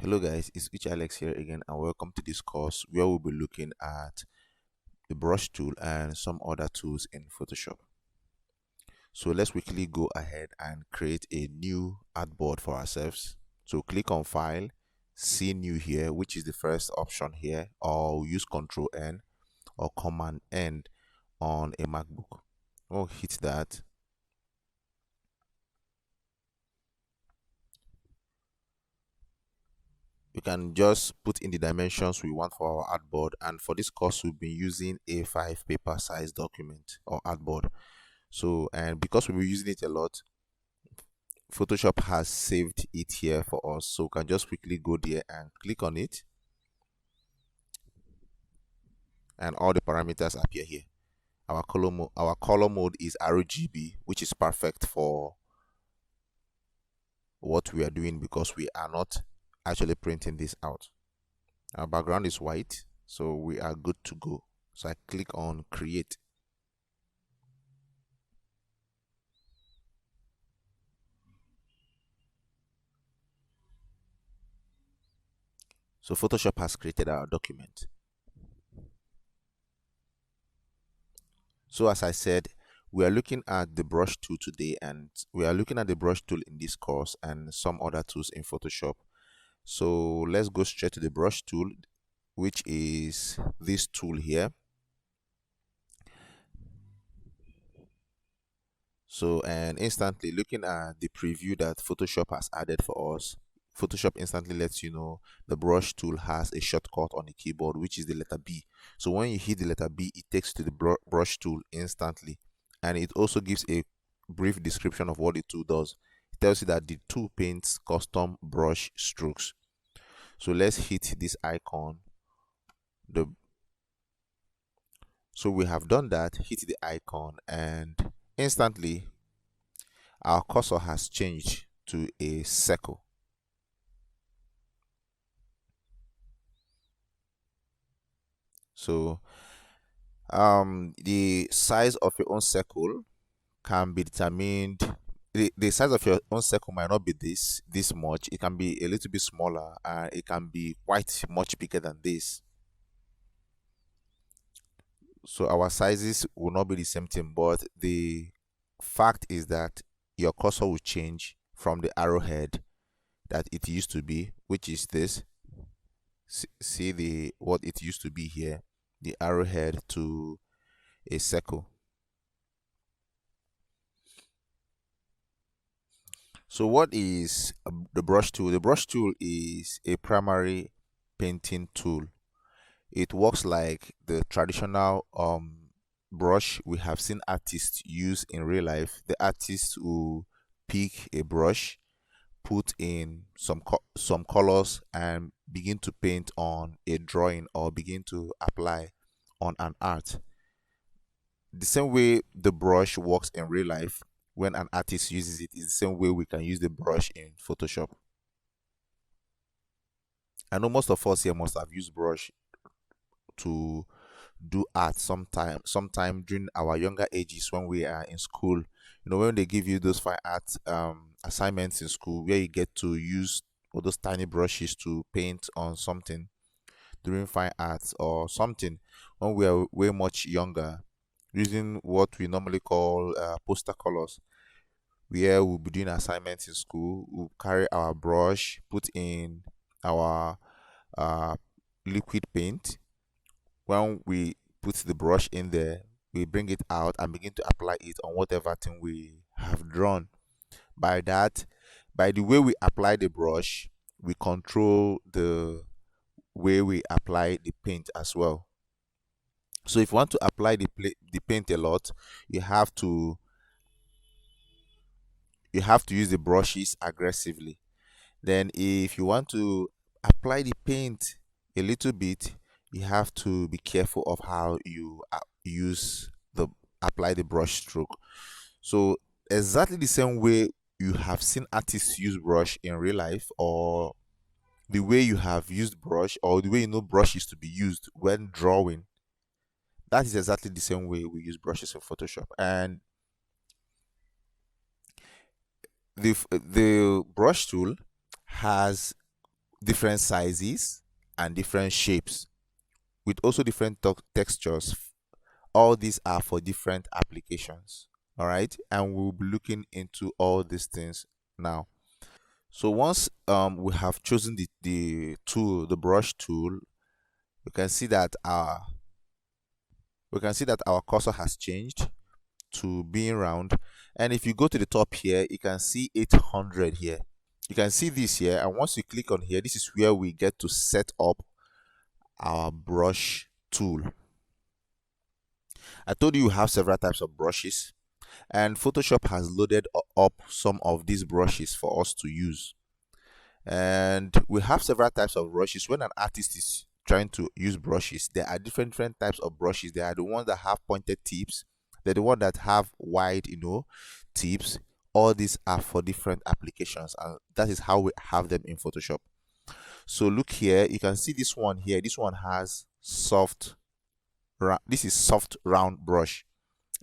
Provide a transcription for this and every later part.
Hello guys, it's Alex here again and welcome to this course where we'll be looking at the brush tool and some other tools in Photoshop. So let's quickly go ahead and create a new artboard for ourselves. So click on File, See New here, which is the first option here, or use Control N or Command N on a MacBook. Oh, hit that. We can just put in the dimensions we want for our artboard, and for this course we've been using A5 paper size document or artboard. So, and because we'll be using it a lot, Photoshop has saved it here for us, so we can just quickly go there and click on it, and all the parameters appear here. Our color mode is RGB, which is perfect for what we are doing because we are not actually printing this out. Our background is white, so we are good to go. So I click on create. So Photoshop has created our document. So as I said, we are looking at the brush tool today, and we are looking at the brush tool in this course and some other tools in Photoshop. So let's go straight to the brush tool, which is this tool here. So, and instantly looking at the preview that Photoshop has added for us, Photoshop instantly lets you know the brush tool has a shortcut on the keyboard, which is the letter B. So when you hit the letter B, it takes to the brush tool instantly. And it also gives a brief description of what the tool does. It tells you that the tool paints custom brush strokes. So let's hit this icon. So we have done that, hit the icon, and instantly our cursor has changed to a circle. So the size of your own circle can be determined. The size of your own circle might not be this much. It can be a little bit smaller, and it can be quite much bigger than this. So our sizes will not be the same thing, but the fact is that your cursor will change from the arrowhead that it used to be, which is this. See the what it used to be here, the arrowhead, to a circle. So what is the brush tool? The brush tool is a primary painting tool. It works like the traditional brush we have seen artists use in real life. The artists will pick a brush, put in some colors, and begin to paint on a drawing or begin to apply on an art. The same way the brush works in real life when an artist uses it is the same way we can use the brush in Photoshop. I know most of us here must have used brush to do art sometime during our younger ages when we are in school. You know, when they give you those fine art assignments in school where you get to use all those tiny brushes to paint on something during fine arts or something, when we are way much younger, using what we normally call poster colors, where we'll be doing assignments in school. We'll carry our brush, put in our uh, liquid paint. When we put the brush in there, we bring it out and begin to apply it on whatever thing we have drawn. By that, by the way we apply the brush, we control the way we apply the paint as well. So if you want to apply the paint a lot, you have to use the brushes aggressively. Then if you want to apply the paint a little bit, you have to be careful of how you apply the brush stroke. So exactly the same way you have seen artists use brush in real life, or the way you have used brush, or the way you know brush is to be used when drawing, that is exactly the same way we use brushes in Photoshop. And the brush tool has different sizes and different shapes with also different textures. All these are for different applications. All right, and we'll be looking into all these things now. So once we have chosen the tool, the brush tool, we can see that our cursor has changed to being round. And if you go to the top here, you can see 800 here. You can see this here, and once you click on here, this is where we get to set up our brush tool. I told you we have several types of brushes, and Photoshop has loaded up some of these brushes for us to use. And we have several types of brushes. When an artist is trying to use brushes, there are different types of brushes. There are the ones that have pointed tips, they're the ones that have wide tips. All these are for different applications, and that is how we have them in Photoshop. So look here, you can see this one here. This one has this is soft round brush.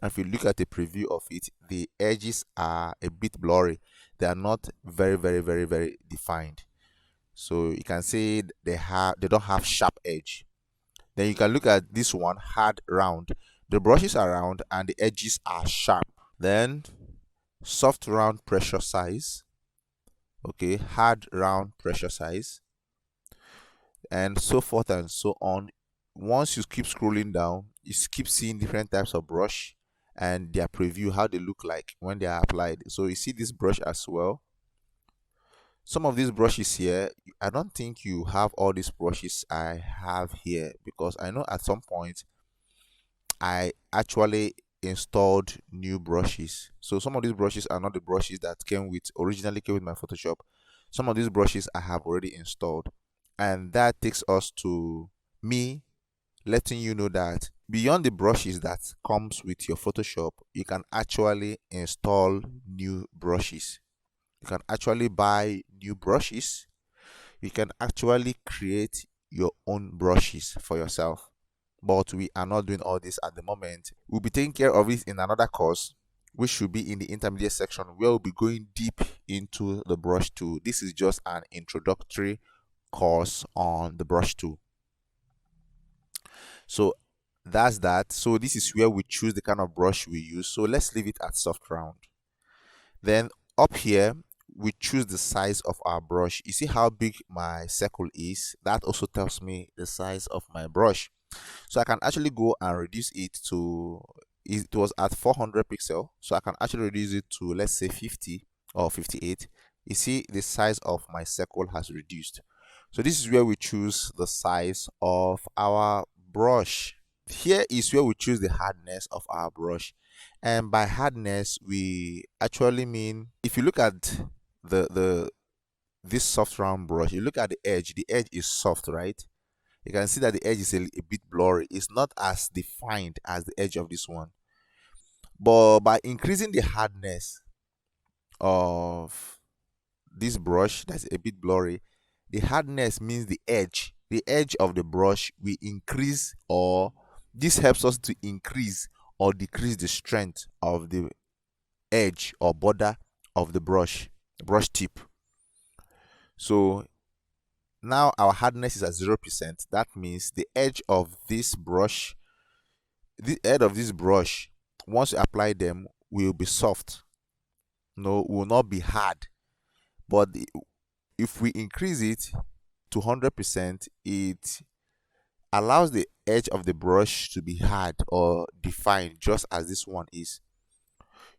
And if you look at the preview of it, the edges are a bit blurry. They are not very defined. So you can say they don't have sharp edge. Then you can look at this one, hard round. The brushes are round and the edges are sharp. Then soft round pressure size. Okay, hard round pressure size, and so forth and so on. Once you keep scrolling down, you keep seeing different types of brush and their preview, how they look like when they are applied. So you see this brush as well. Some of these brushes here, I don't think you have all these brushes I have here, because I know at some point I actually installed new brushes. So some of these brushes are not the brushes that originally came with my Photoshop. Some of these brushes I have already installed, and that takes us to me letting you know that beyond the brushes that comes with your Photoshop, you can actually install new brushes. You can actually buy new brushes. You can actually create your own brushes for yourself. But we are not doing all this at the moment. We'll be taking care of it in another course, which should be in the intermediate section, where we'll be going deep into the brush tool. This is just an introductory course on the brush tool. So that's that. So this is where we choose the kind of brush we use. So let's leave it at soft round. Then up here, we choose the size of our brush. You see how big my circle is? That also tells me the size of my brush. So I can actually go and reduce it to, it was at 400 pixel. So I can actually reduce it to, let's say, 50 or 58. You see the size of my circle has reduced. So this is where we choose the size of our brush. Here is where we choose the hardness of our brush. And by hardness, we actually mean, if you look at this soft round brush, you look at the edge is soft, right? You can see that the edge is a bit blurry. It's not as defined as the edge of this one. But by increasing the hardness of this brush that's a bit blurry, the hardness means the edge of the brush will increase, or this helps us to increase or decrease the strength of the edge or border of the brush tip. So now our hardness is at 0%. That means the edge of this brush, once you apply them, will be soft. No, will not be hard. But if we increase it to 100%, it allows the edge of the brush to be hard or defined, just as this one is.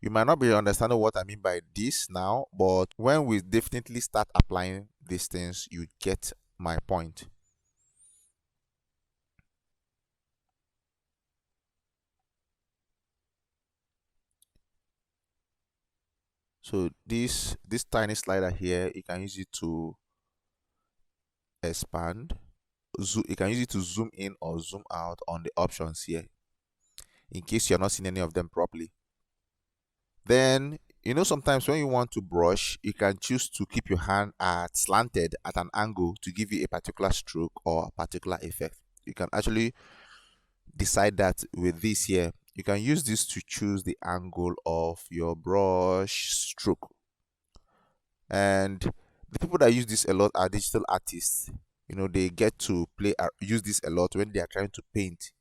You might not be understanding what I mean by this now, but when we definitely start applying these things, you get my point. So this tiny slider here, you can use it to expand. You can use it to zoom in or zoom out on the options here, in case you're not seeing any of them properly. Then, sometimes when you want to brush, you can choose to keep your hand slanted at an angle to give you a particular stroke or a particular effect. You can actually decide that with this here. You can use this to choose the angle of your brush stroke. And The people that use this a lot are digital artists. They get to use this a lot when they are trying to paint.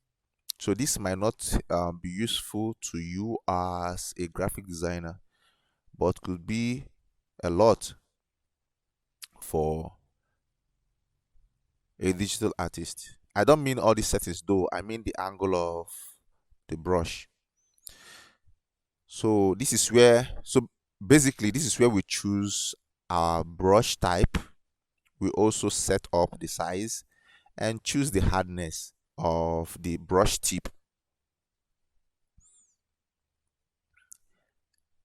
So this might not be useful to you as a graphic designer, but could be a lot for a digital artist. I don't mean all these settings though. I mean the angle of the brush. So basically this is where we choose our brush type. We also set up the size and choose the hardness of the brush tip.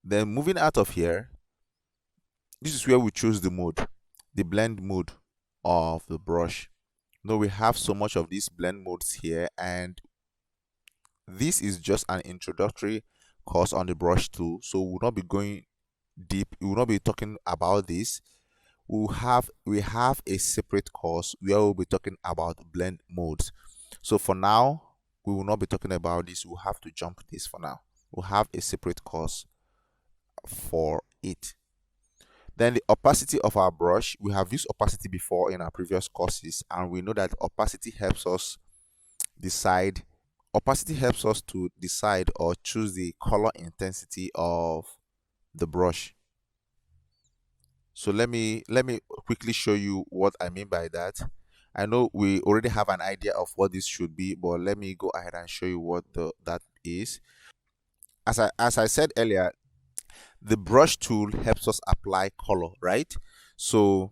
Then moving out of here, this is where we choose the mode, the blend mode of the brush. Now we have so much of these blend modes here, and this is just an introductory course on the brush tool, so we'll not be going deep. We will not be talking about this. We have a separate course where we'll be talking about blend modes. So for now, we will not be talking about this. We'll have to jump this for now. We'll have a separate course for it. Then the opacity of our brush, we have used opacity before in our previous courses, and we know that opacity helps us to decide or choose the color intensity of the brush. So let me quickly show you what I mean by that. I know we already have an idea of what this should be, but let me go ahead and show you what that is. As I said earlier, the brush tool helps us apply color, right? So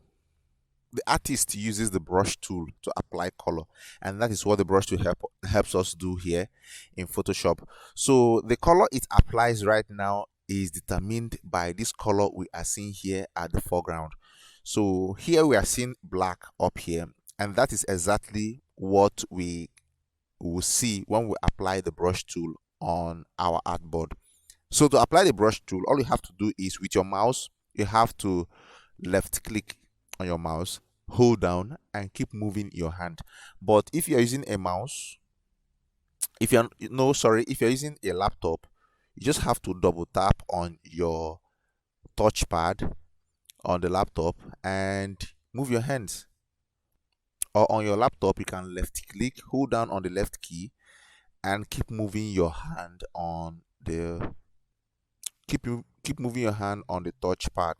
the artist uses the brush tool to apply color, and that is what the brush tool helps us do here in Photoshop. So the color it applies right now is determined by this color we are seeing here at the foreground. So here we are seeing black up here, and that is exactly what we will see when we apply the brush tool on our artboard. So to apply the brush tool, all you have to do is with your mouse, you have to left click on your mouse, hold down, and keep moving your hand. But if you're using a mouse, if you're using a laptop, you just have to double tap on your touchpad on the laptop and move your hands. Or on your laptop, you can left click, hold down on the left key, and keep moving your hand on the touchpad.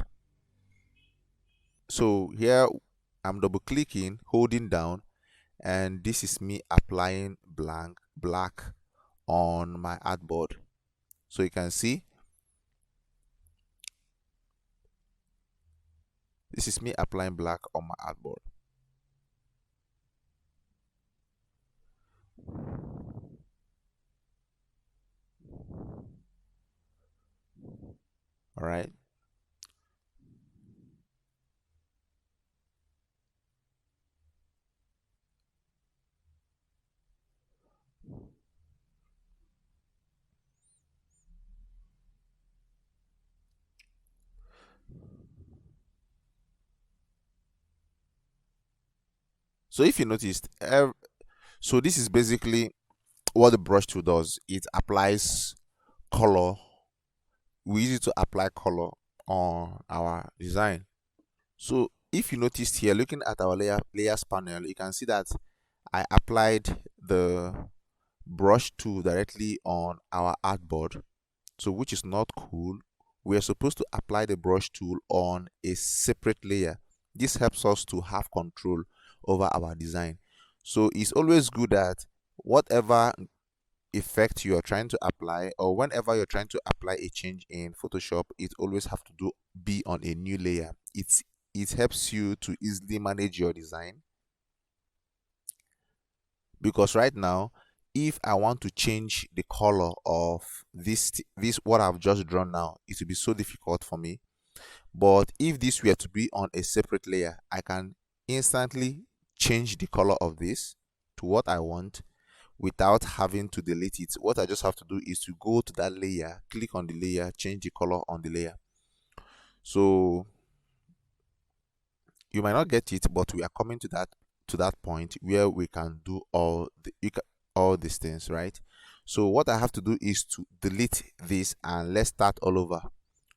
So here I'm double clicking, holding down, and this is me applying black on my artboard. So you can see this is me applying black on my artboard. All right. So if you noticed, so this is basically what the brush tool does. It applies color. We use it to apply color on our design. So if you noticed here, looking at our layers panel, you can see that I applied the brush tool directly on our artboard, so which is not cool. We are supposed to apply the brush tool on a separate layer. This helps us to have control over our design. So it's always good that whatever effect you are trying to apply, or whenever you're trying to apply a change in Photoshop, it always have to be on a new layer. It helps you to easily manage your design, because right now, if I want to change the color of this what I've just drawn now, it will be so difficult for me. But if this were to be on a separate layer, I can instantly change the color of this to what I want without having to delete it. What I just have to do is to go to that layer, click on the layer, change the color on the layer. So you might not get it, but we are coming to that point where we can do all these things, right? So what I have to do is to delete this, and let's start all over.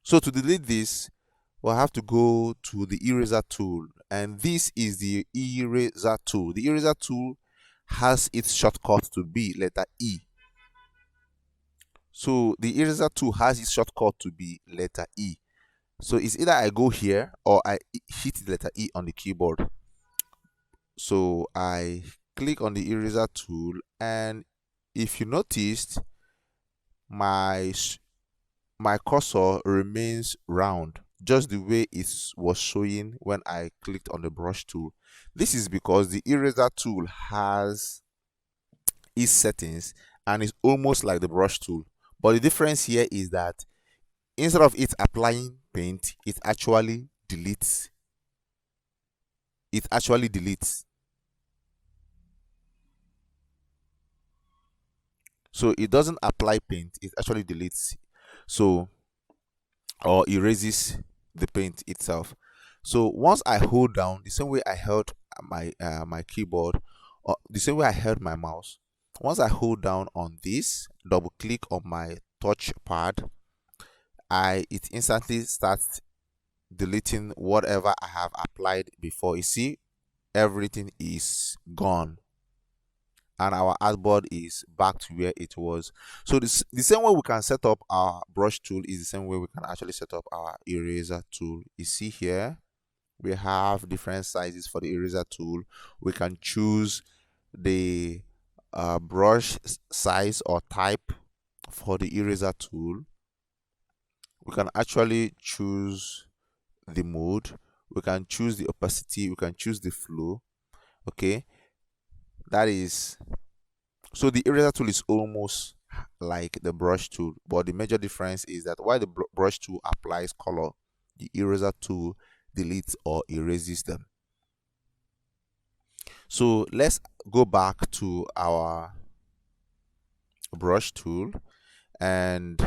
So to delete this, we'll have to go to the eraser tool, and this is the eraser tool. The eraser tool has its shortcut to be letter E. So the eraser tool has its shortcut to be letter E. So it's either I go here or I hit the letter E on the keyboard. So I click on the eraser tool, and if you noticed, my cursor remains round, just the way it was showing when I clicked on the brush tool. This is because the eraser tool has its settings and is almost like the brush tool. But the difference here is that instead of it applying paint, it actually deletes. It actually deletes. So it doesn't apply paint, it actually deletes. So, or erases the paint itself. So once I hold down, the same way I held my keyboard, or the same way I held my mouse, once I hold down on this, double click on my touch pad, it instantly starts deleting whatever I have applied before. You see, everything is gone, and our artboard is back to where it was. So the same way we can set up our brush tool is the same way we can actually set up our eraser tool. You see here, we have different sizes for the eraser tool. We can choose the brush size or type for the eraser tool. We can actually choose the mode, we can choose the opacity, we can choose the flow. Okay, that is, so the eraser tool is almost like the brush tool, but the major difference is that while the brush tool applies color, the eraser tool deletes or erases them. So let's go back to our brush tool and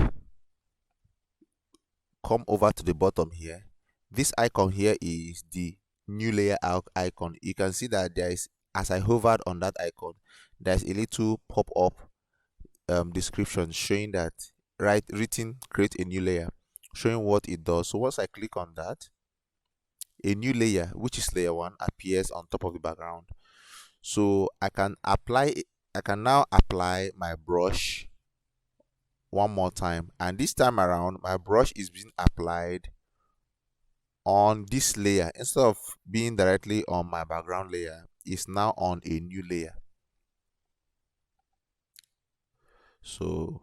come over to the bottom here. This icon here is the new layer icon. You can see that there is, as I hovered on that icon, there's a little pop-up description showing that written create a new layer, showing what it does. So once I click on that, a new layer, which is layer 1, appears on top of the background. So I can now apply my brush one more time, and this time around my brush is being applied on this layer instead of being directly on my background layer. It's now on a new layer. So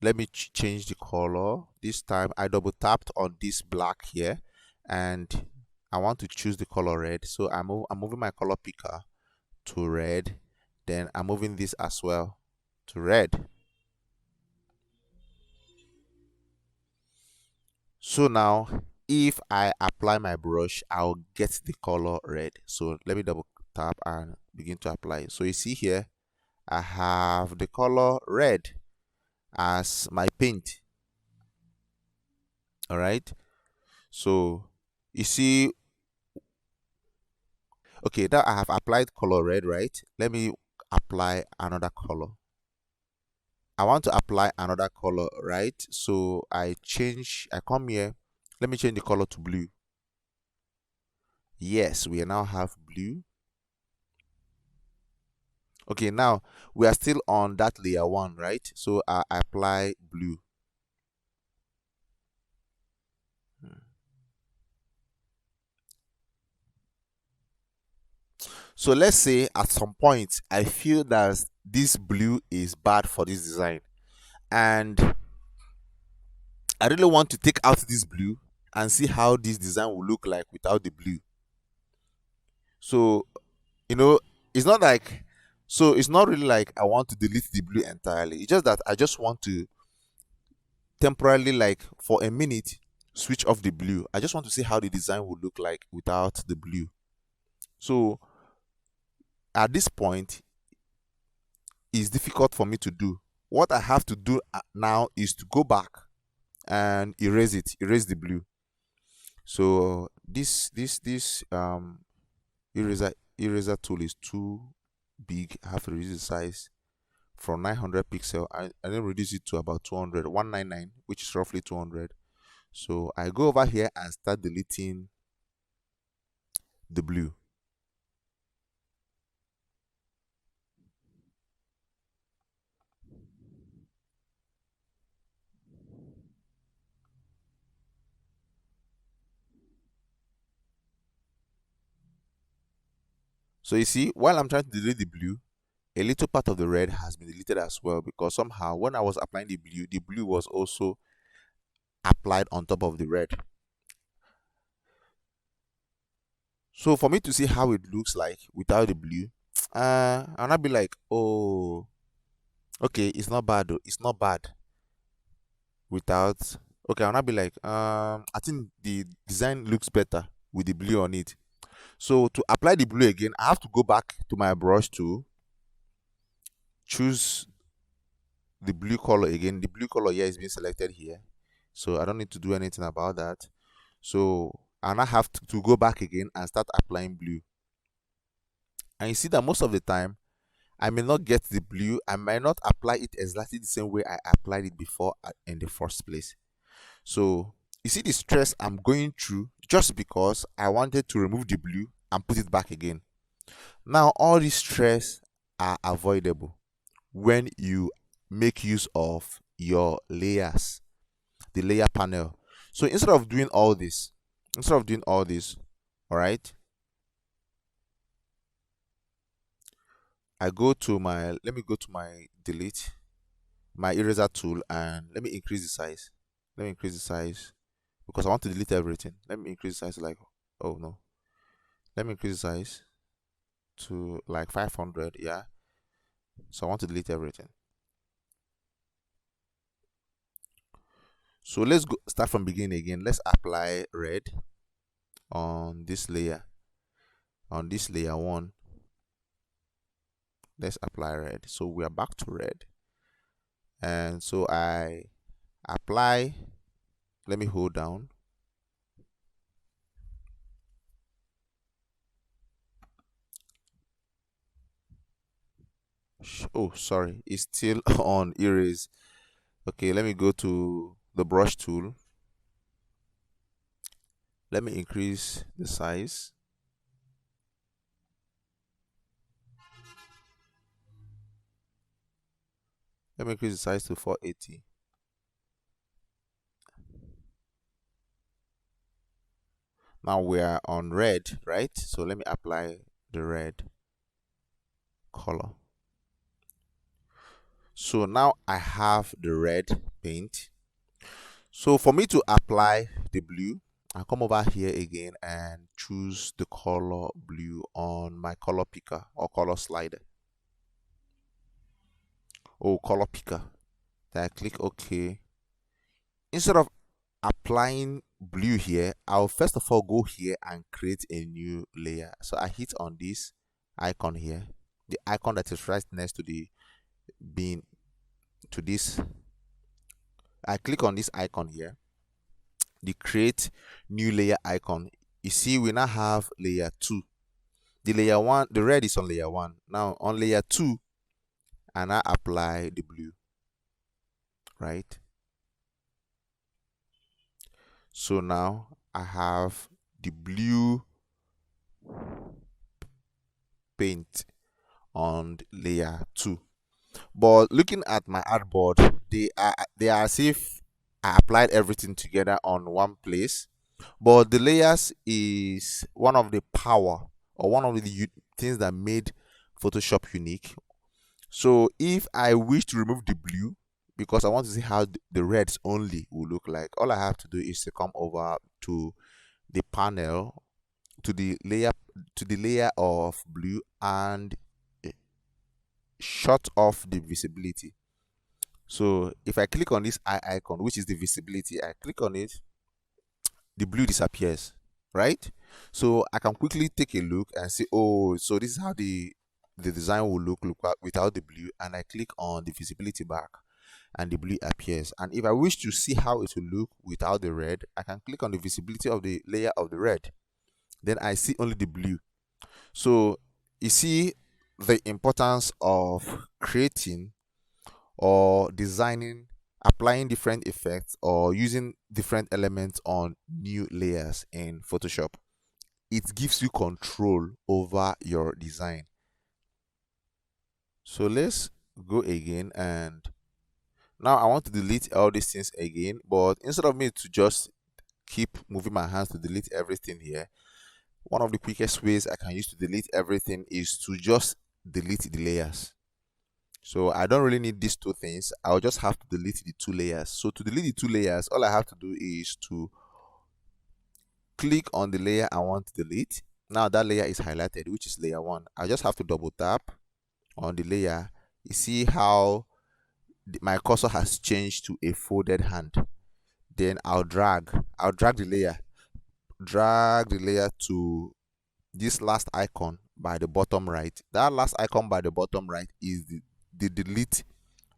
let me change the color. This time I double tapped on this black here, and I want to choose the color red. So I'm moving my color picker to red, then I'm moving this as well to red. So now if I apply my brush, I'll get the color red. So let me double tap and begin to apply. So you see here, I have the color red as my paint. All right, so you see, okay, now I have applied color red, right? Let me apply another color. I want to apply another color, right? So I come here, let me change the color to blue. Yes, we now have blue. Okay, now we are still on that layer 1, right? So I apply blue. So let's say at some point I feel that this blue is bad for this design, and I really want to take out this blue and see how this design will look like without the blue. So, it's not like, so it's not really like I want to delete the blue entirely. It's just that I just want to temporarily, like for a minute, switch off the blue. I just want to see how the design would look like without the blue. So at this point, it's difficult for me to do. What I have to do now is to go back and erase the blue. So this eraser tool is too big. I have to reduce the size from 900 pixel. I then reduce it to about 200, 199, which is roughly 200. So I go over here and start deleting the blue. So you see, while I'm trying to delete the blue, a little part of the red has been deleted as well, because somehow when I was applying the blue was also applied on top of the red. So for me to see how it looks like without the blue, I'll not be like, oh, okay, it's not bad though. It's not bad without. Okay, I'll not be like, I think the design looks better with the blue on it. So to apply the blue again, I have to go back to my brush tool, choose the blue color again. The blue color here is being selected here, so I don't need to do anything about that. So I now have to go back again and start applying blue. And you see that most of the time, I may not get the blue. I might not apply it exactly the same way I applied it before in the first place. So you see the stress I'm going through just because I wanted to remove the blue and put it back again. Now all these stress are avoidable when you make use of your layers, the layer panel. So instead of doing all this, all right, let me go to my delete, my eraser tool, and let me increase the size. Let me increase the size because I want to delete everything. Let me increase the size like, oh no. Let me increase the size to like 500, yeah. So I want to delete everything. So let's go start from beginning again. Let's apply red on this layer. On this layer 1, let's apply red. So we are back to red. And so I apply, let me hold down. Oh, sorry, it's still on erase. Okay, let me go to the brush tool. Let me increase the size. Let me increase the size to 480. Now we are on red, right? So let me apply the red color. So now I have the red paint. So for me to apply the blue, I come over here again and choose the color blue on my color picker or color slider. Oh, color picker. Then I click OK. Instead of applying blue here, I'll first of all go here and create a new layer. So I hit on this icon here, the icon that is right next to the bin, to this. I click on this icon here, the create new layer icon. You see we now have layer 2. The layer 1, the red is on layer 1. Now on layer 2, and I apply the blue, right? So now I have the blue paint on layer 2. But looking at my artboard, they are as if I applied everything together on one place. But the layers is one of the power or one of the things that made Photoshop unique. So if I wish to remove the blue, because I want to see how the reds only will look like, all I have to do is to come over to the panel, to the layer of blue, and shut off the visibility. So if I click on this eye icon, which is the visibility, I click on it, the blue disappears, right? So I can quickly take a look and say, oh, so this is how the design will look without the blue. And I click on the visibility back and the blue appears. And if I wish to see how it will look without the red, I can click on the visibility of the layer of the red. Then I see only the blue. So you see the importance of creating or designing, applying different effects, or using different elements on new layers in Photoshop. It gives you control over your design. So let's go again, and now I want to delete all these things again, but instead of me to just keep moving my hands to delete everything here, one of the quickest ways I can use to delete everything is to just delete the layers. So I don't really need these two things. I'll just have to delete the two layers. So to delete the two layers, all I have to do is to click on the layer I want to delete. Now that layer is highlighted, which is layer 1. I just have to double tap on the layer. You see how my cursor has changed to a folded hand. Then I'll drag drag the layer to this last icon by the bottom right. That last icon by the bottom right is the delete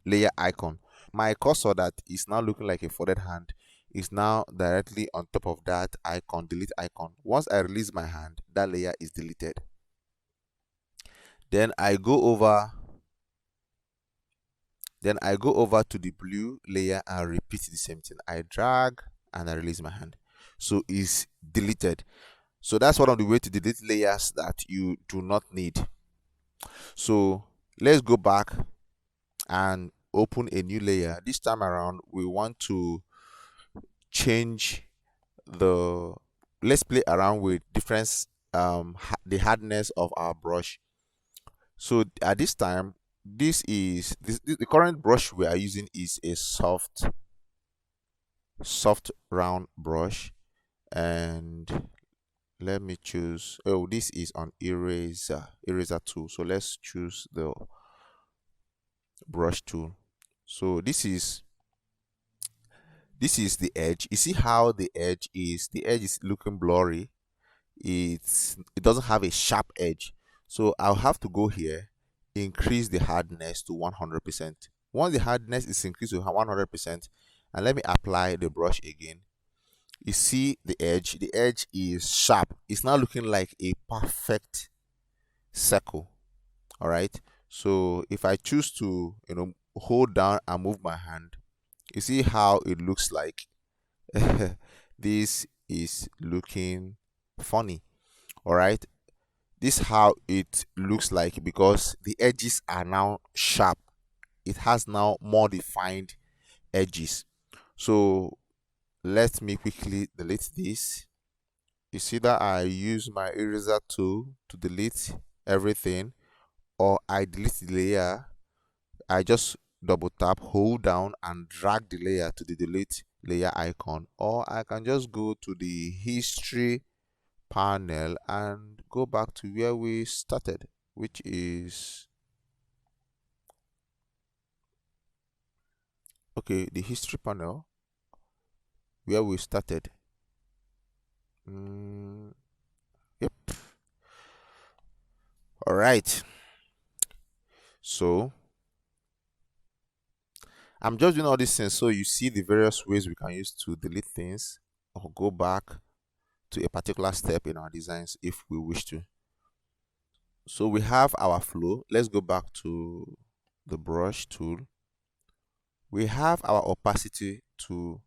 layer icon. My cursor that is now looking like a folded hand is now directly on top of that icon, delete icon. Once I release my hand, that layer is deleted. Then I go over to the blue layer and repeat the same thing. I drag and I release my hand. So it's deleted. So that's one of the ways to delete layers that you do not need. So let's go back and open a new layer. This time around, we want to change let's play around with different the hardness of our brush. So at this time, the current brush we are using is a soft round brush, and let me choose, oh, this is on eraser tool. So let's choose the brush tool. So this is the edge. You see how the edge is looking blurry. It doesn't have a sharp edge. So I'll have to go here, increase the hardness to 100%. Once the hardness is increased to 100%, and let me apply the brush again, you see the edge is sharp. It's now looking like a perfect circle. All right, so if I choose to hold down and move my hand, you see how it looks like. This is looking funny. All right, this is how it looks like because the edges are now sharp. It has now more defined edges. So let me quickly delete this. You see that I use my eraser tool to delete everything, or I delete the layer. I just double tap, hold down, and drag the layer to the delete layer icon, or I can just go to the history panel and go back to where we started, which is the history panel where we started. Yep. All right, so I'm just doing all these things so you see the various ways we can use to delete things or go back to a particular step in our designs if we wish to. So we have our flow. Let's go back to the brush tool. We have our opacity to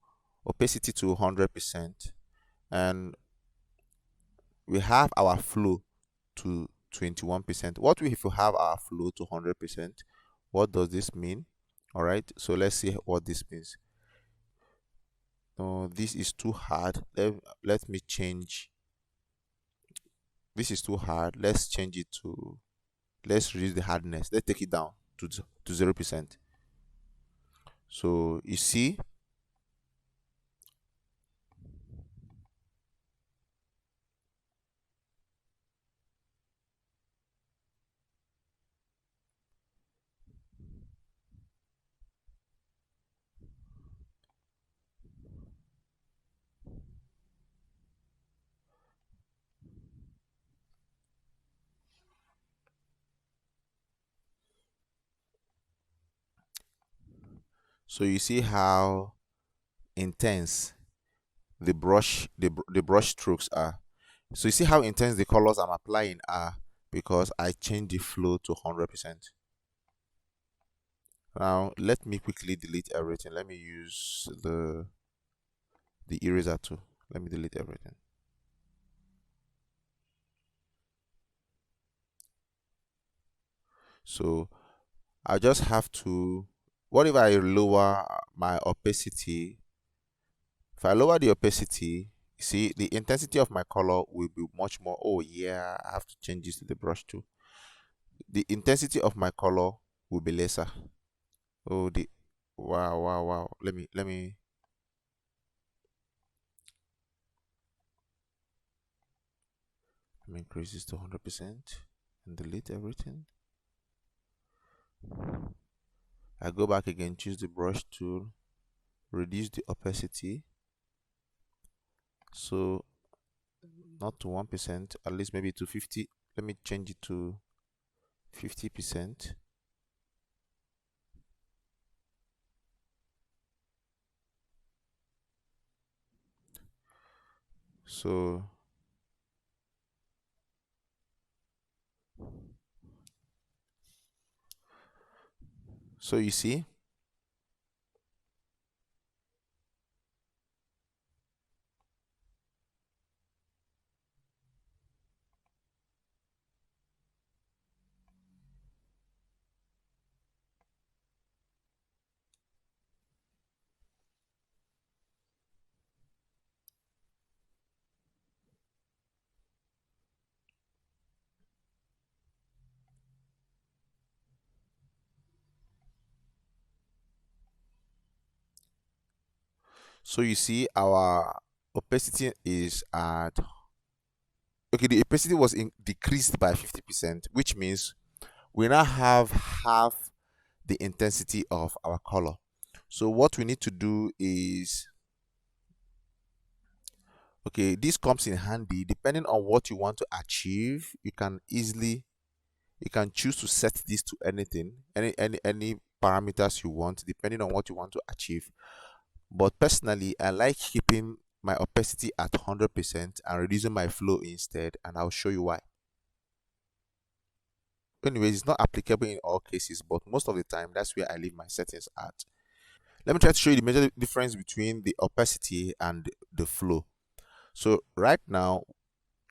100%, and we have our flow to 21%. What if we have our flow to 100%? What does this mean? All right, so let's see what this means. No, this is too hard. Let me change. This is too hard. Let's change it to, let's reduce the hardness. Let's take it down to 0%. So you see, how intense the brush strokes are. So you see how intense the colors I'm applying are because I changed the flow to 100%. Now let me quickly delete everything. Let me use the the eraser tool. Let me delete everything. So I just have to, what if I lower my opacity? If I lower the opacity, you see the intensity of my color will be much more. Oh yeah, I have to change this to the brush too. The intensity of my color will be lesser. Oh, the wow, wow, wow. Let me increase this to 100% and delete everything. I go back again, choose the brush tool, reduce the opacity. So not to 1%, at least maybe to 50. Let me change it to 50%. So you see, our opacity is at, okay, the opacity was decreased by 50%, which means we now have half the intensity of our color. So what we need to do is, okay, this comes in handy depending on what you want to achieve. You can choose to set this to anything, any parameters you want, depending on what you want to achieve. But personally, I like keeping my opacity at 100% and reducing my flow instead, and I'll show you why. Anyways, it's not applicable in all cases, but most of the time, that's where I leave my settings at. Let me try to show you the major difference between the opacity and the flow. So right now,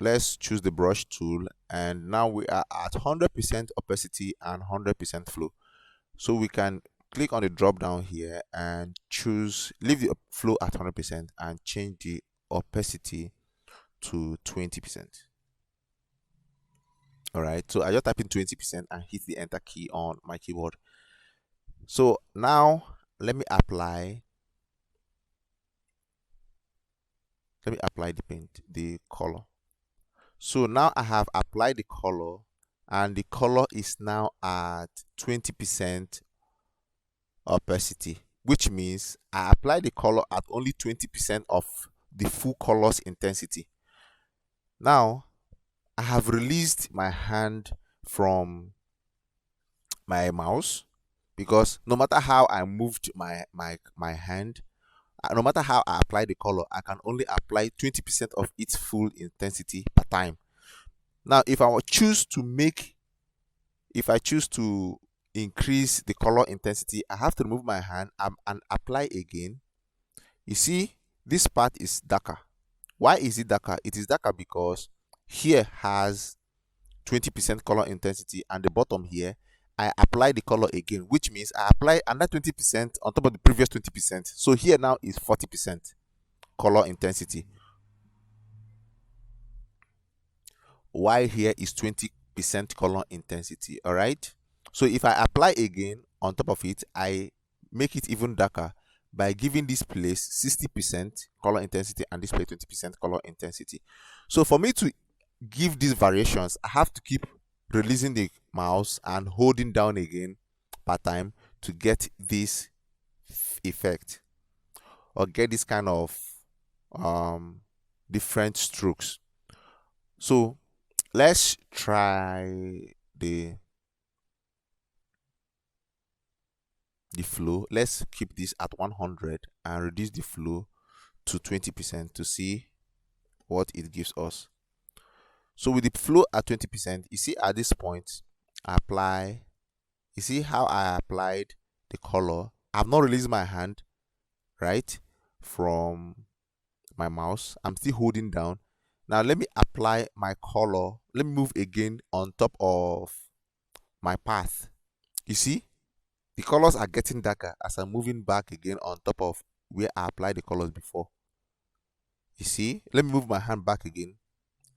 let's choose the brush tool, and now we are at 100% opacity and 100% flow. So we can click on the drop down here and choose, leave the flow at 100% and change the opacity to 20%. All right, so I just type in 20% and hit the enter key on my keyboard. So now let me apply the paint, the color. So now I have applied the color, and the color is now at 20% opacity, which means I apply the color at only 20% of the full color's intensity. Now I have released my hand from my mouse, because no matter how I moved my hand, no matter how I apply the color, I can only apply 20% of its full intensity per time. Now if I choose to increase the color intensity, I have to remove my hand and apply again. You see, this part is darker. Why is it darker? It is darker because here has 20% color intensity, and the bottom here, I apply the color again, which means I apply another 20% on top of the previous 20%. So here now is 40% color intensity, while here is 20% color intensity. All right. So if I apply again on top of it, I make it even darker by giving this place 60% color intensity and this place 20% color intensity. So for me to give these variations, I have to keep releasing the mouse and holding down again per time to get this effect, or get this kind of different strokes. So let's try the flow. Let's keep this at 100 and reduce the flow to 20% to see what it gives us. So with the flow at 20%, you see at this point, you see how I applied the color. I've not released my hand, right, from my mouse. I'm still holding down. Now let me apply my color. Let me move again on top of my path. You see, the colors are getting darker as I'm moving back again on top of where I applied the colors before. You see, let me move my hand back again.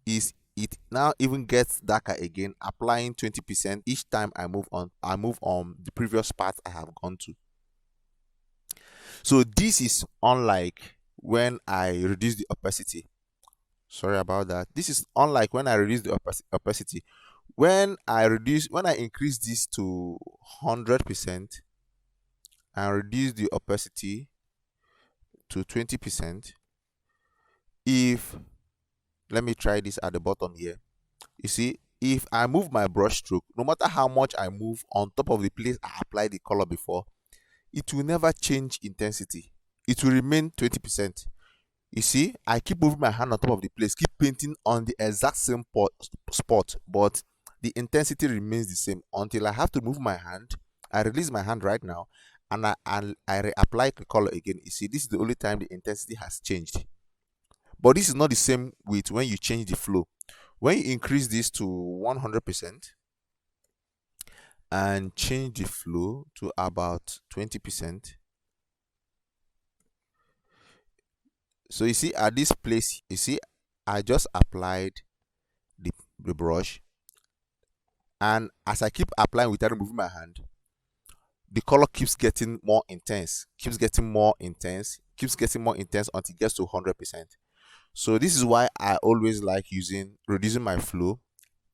Is it now even gets darker again, applying 20% each time I move on the previous path I have gone to. So this is unlike when I reduce the opacity. Sorry about that. This is unlike when I reduce the opacity. When I increase this to 100% and reduce the opacity to 20%, let me try this at the bottom here. You see, if I move my brush stroke, no matter how much I move on top of the place I applied the color before, it will never change intensity. It will remain 20%. You see, I keep moving my hand on top of the place, keep painting on the exact same spot, but the intensity remains the same until I have to move my hand. I release my hand right now, and I reapply the color again. You see, this is the only time the intensity has changed. But this is not the same with when you change the flow. When you increase this to 100% and change the flow to about 20%, so you see at this place, you see I just applied the brush, and as I keep applying without removing my hand, the color keeps getting more intense, keeps getting more intense until it gets to 100%. So this is why I always like reducing my flow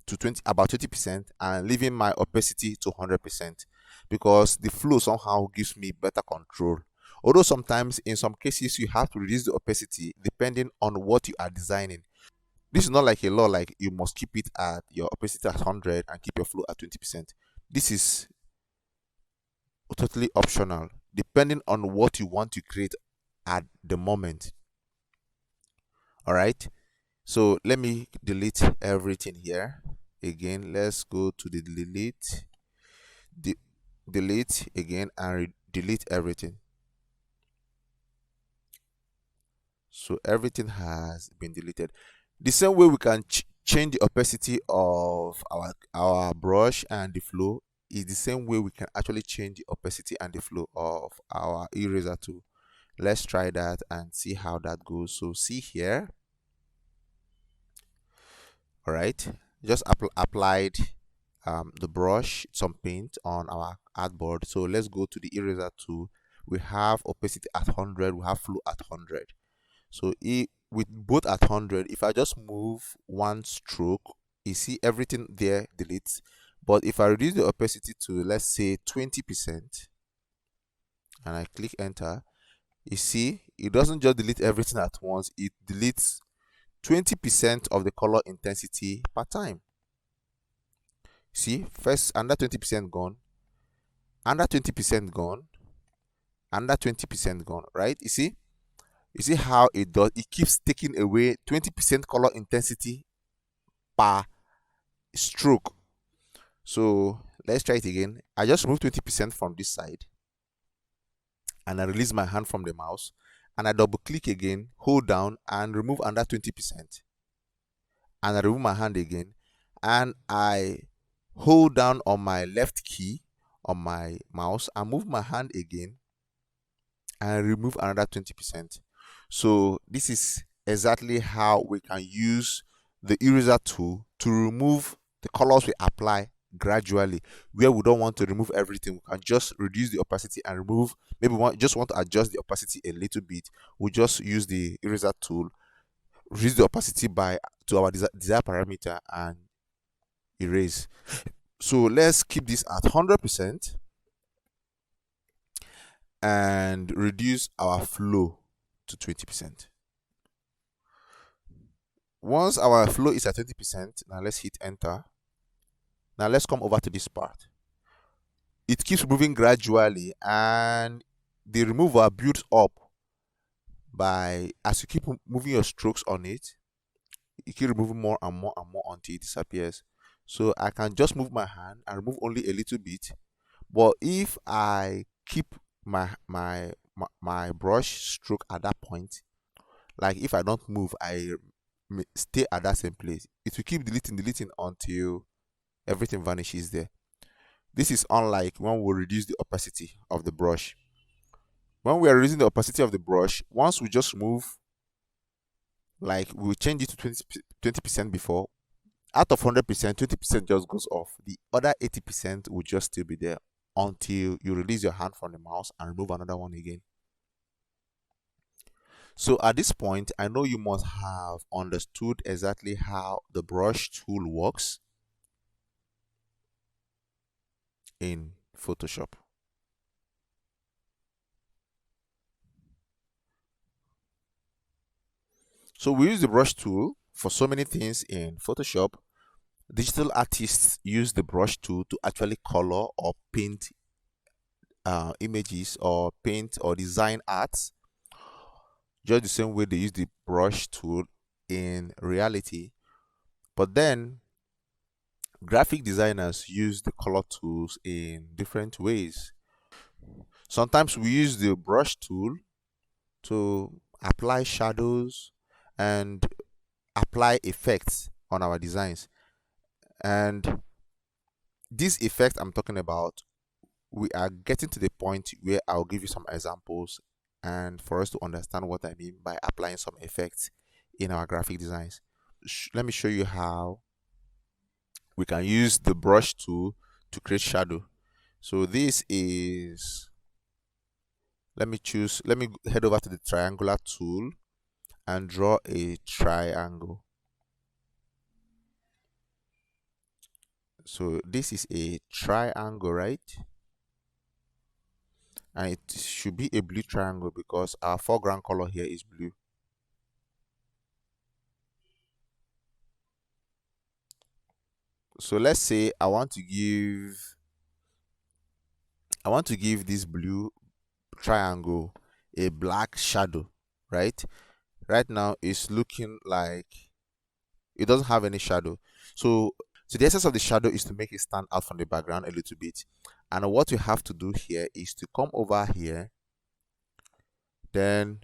to about 20% and leaving my opacity to 100%, because the flow somehow gives me better control. Although sometimes in some cases you have to reduce the opacity depending on what you are designing. This is not like a law, like you must keep it at your opacity at 100 and keep your flow at 20%. This is totally optional depending on what you want to create at the moment. All right, so let me delete everything here. Again, let's go to the delete again and delete everything. So everything has been deleted. The same way we can change the opacity of our brush and the flow is the same way we can actually change the opacity and the flow of our eraser tool. Let's try that and see how that goes. So see here. All right, just applied the brush, some paint on our artboard. So let's go to the eraser tool. We have opacity at 100, we have flow at 100. So with both at 100, if I just move one stroke, you see everything there deletes. But if I reduce the opacity to, let's say, 20%, and I click enter, you see it doesn't just delete everything at once, it deletes 20% of the color intensity per time. See, first under 20% gone, under 20% gone, under 20% gone, right? You see how it does, it keeps taking away 20% color intensity per stroke. So let's try it again. I just remove 20% from this side, and I release my hand from the mouse, and I double click again, hold down and remove under 20%, and I remove my hand again, and I hold down on my left key on my mouse and move my hand again and remove another 20%. So this is exactly how we can use the eraser tool to remove the colors we apply gradually. Where we don't want to remove everything, we can just reduce the opacity and remove, maybe we just want to adjust the opacity a little bit. We just use the eraser tool, reduce the opacity to our desired parameter and erase. So let's keep this at 100% and reduce our flow to 20%. Once our flow is at 20%, now let's hit enter. Now let's come over to this part. It keeps moving gradually, and the remover builds up as you keep moving your strokes on it, you keep removing more and more and more until it disappears. So I can just move my hand and remove only a little bit, but if I keep my brush stroke at that point, Like if I don't move, I stay at that same place. It will keep deleting until everything vanishes there. This is unlike when we reduce the opacity of the brush. When we are reducing the opacity of the brush, once we just move, like we change it to 20% before, out of 100%, 20% just goes off. The other 80% will just still be there until you release your hand from the mouse and remove another one again. So at this point, I know you must have understood exactly how the brush tool works in Photoshop. So we use the brush tool for so many things in Photoshop. Digital artists use the brush tool to actually color or paint images or paint or design art, just the same way they use the brush tool in reality. But then graphic designers use the color tools in different ways. Sometimes we use the brush tool to apply shadows and apply effects on our designs. And this effect I'm talking about, we are getting to the point where I'll give you some examples and for us to understand what I mean by applying some effects in our graphic designs. Let me show you how we can use the brush tool to create shadow. So this is, let me head over to the triangular tool and draw a triangle. So this is a triangle, right? And it should be a blue triangle because our foreground color here is blue. So let's say I want to give this blue triangle a black shadow, right? Right now it's looking like it doesn't have any shadow. So the essence of the shadow is to make it stand out from the background a little bit. And what you have to do here is to come over here, then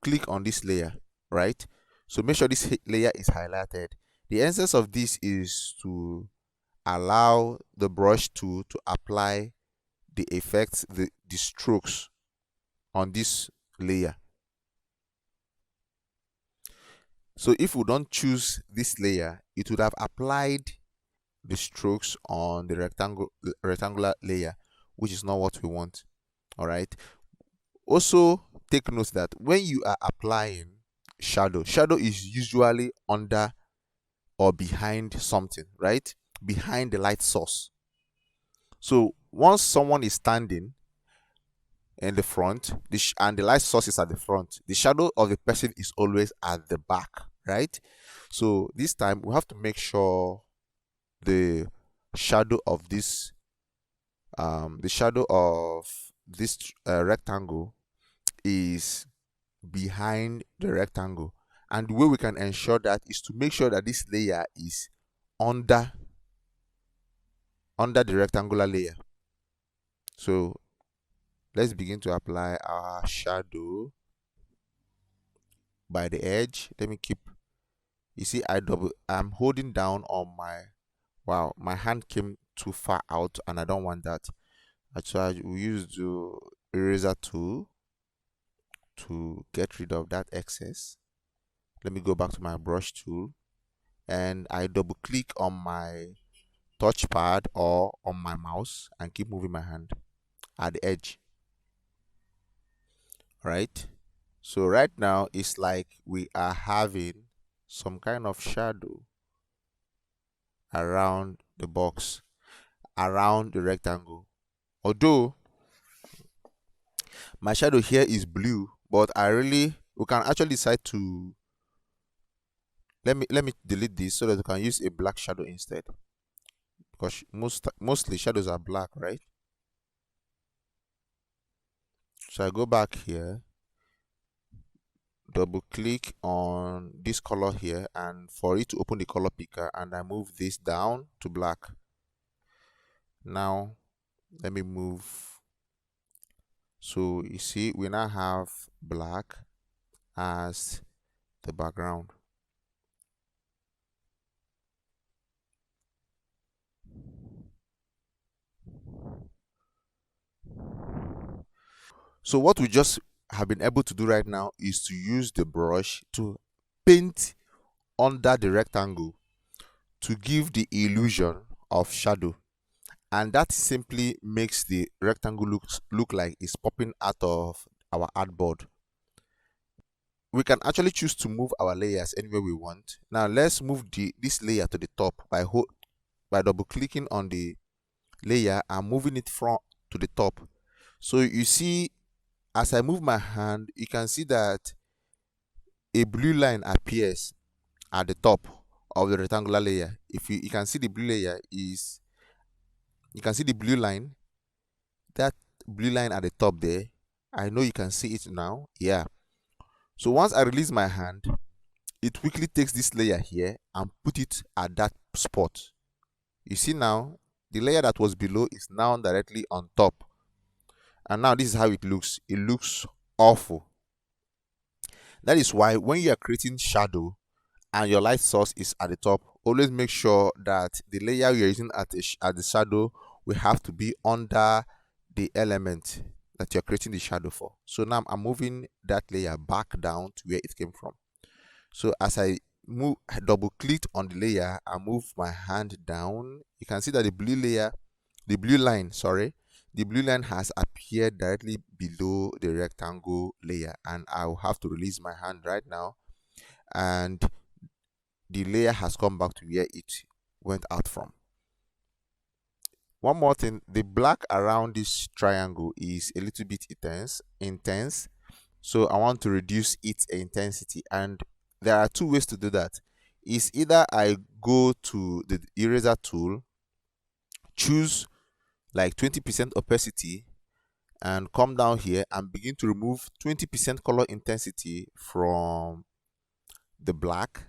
click on this layer, right? So make sure this layer is highlighted. The essence of this is to allow the brush tool to apply the effects, the strokes on this layer. So if we don't choose this layer, it would have applied the strokes on the rectangular layer, which is not what we want. All right. Also take note that when you are applying shadow is usually under or behind something, right? Behind the light source. So once someone is standing in the front, and the light source is at the front, the shadow of the person is always at the back, right? So this time we have to make sure the shadow of this rectangle is behind the rectangle. And the way we can ensure that is to make sure that this layer is under the rectangular layer. So let's begin to apply our shadow by the edge. Let me keep, you see, I'm holding down on wow, my hand came too far out and I don't want that. Actually, we use the eraser tool to get rid of that excess. Let me go back to my brush tool and I double click on my touchpad or on my mouse and keep moving my hand at the edge. Right? So right now it's like we are having some kind of shadow around the box, around the rectangle. Although my shadow here is blue, but we can actually decide to, let me delete this so that we can use a black shadow instead, because mostly shadows are black, right? So I go back here, double click on this color here, and for it to open the color picker, and I move this down to black. Now let me move. So you see we now have black as the background. So what we just have been able to do right now is to use the brush to paint under the rectangle to give the illusion of shadow, and that simply makes the rectangle look like it's popping out of our artboard. We can actually choose to move our layers anywhere we want. Now let's move this layer to the top by double clicking on the layer and moving it from to the top. So you see, as I move my hand, you can see that a blue line appears at the top of the rectangular layer. If you can see the blue layer is, you can see the blue line, that blue line at the top there. I know you can see it now. Yeah. So once I release my hand, it quickly takes this layer here and put it at that spot. You see now, the layer that was below is now directly on top. And now this is how it looks. It looks awful. That is why when you are creating shadow and your light source is at the top, always make sure that the layer you're using at the shadow will have to be under the element that you're creating the shadow for. So now I'm moving that layer back down to where it came from. So as I double clicked on the layer and move my hand down, you can see that the blue line has appeared directly below the rectangle layer, and I'll have to release my hand right now, and the layer has come back to where it went out from. One more thing, the black around this triangle is a little bit intense. So I want to reduce its intensity, and there are two ways to do that. Is either I go to the eraser tool, choose like 20% opacity, and come down here and begin to remove 20% color intensity from the black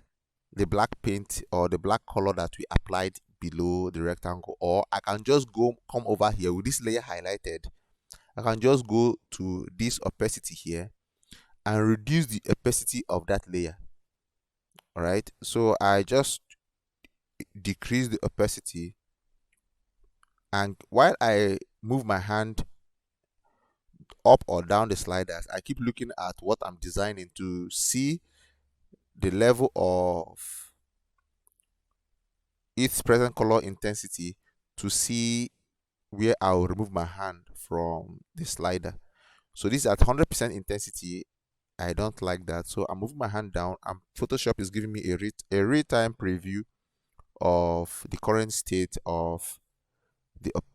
paint or the black color that we applied below the rectangle. Or I can just come over here with this layer highlighted. I can just go to this opacity here and reduce the opacity of that layer. All right, so I just decrease the opacity, and while I move my hand up or down the sliders, I keep looking at what I'm designing to see the level of its present color intensity, to see where I'll remove my hand from the slider. So this is at 100% intensity. I don't like that, so I'm moving my hand down, and Photoshop is giving me a real-time preview of the current state of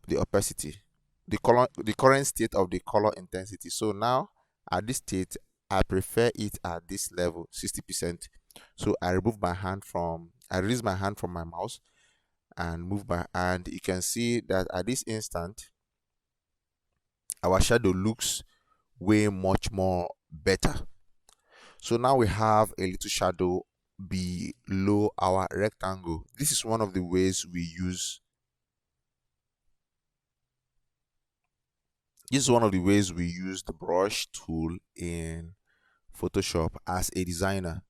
the opacity, the current state of the color intensity. So now at this state, I prefer it at this level, 60%. So I release my hand from my mouse and move my hand. You can see that at this instant, our shadow looks way much more better. So now we have a little shadow below our rectangle. This is one of the ways we use the brush tool in Photoshop as a designer.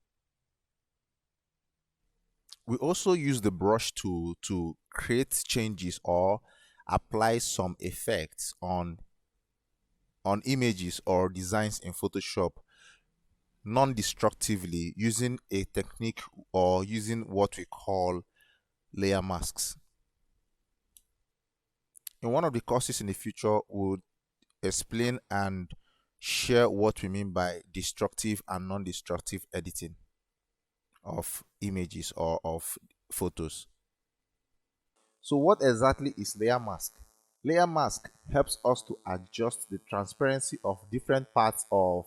We also use the brush tool to create changes or apply some effects on images or designs in Photoshop non-destructively, using a technique or using what we call layer masks. In one of the courses in the future, we'll explain and share what we mean by destructive and non-destructive editing of images or of photos. So what exactly is layer mask? Layer mask helps us to adjust the transparency of different parts of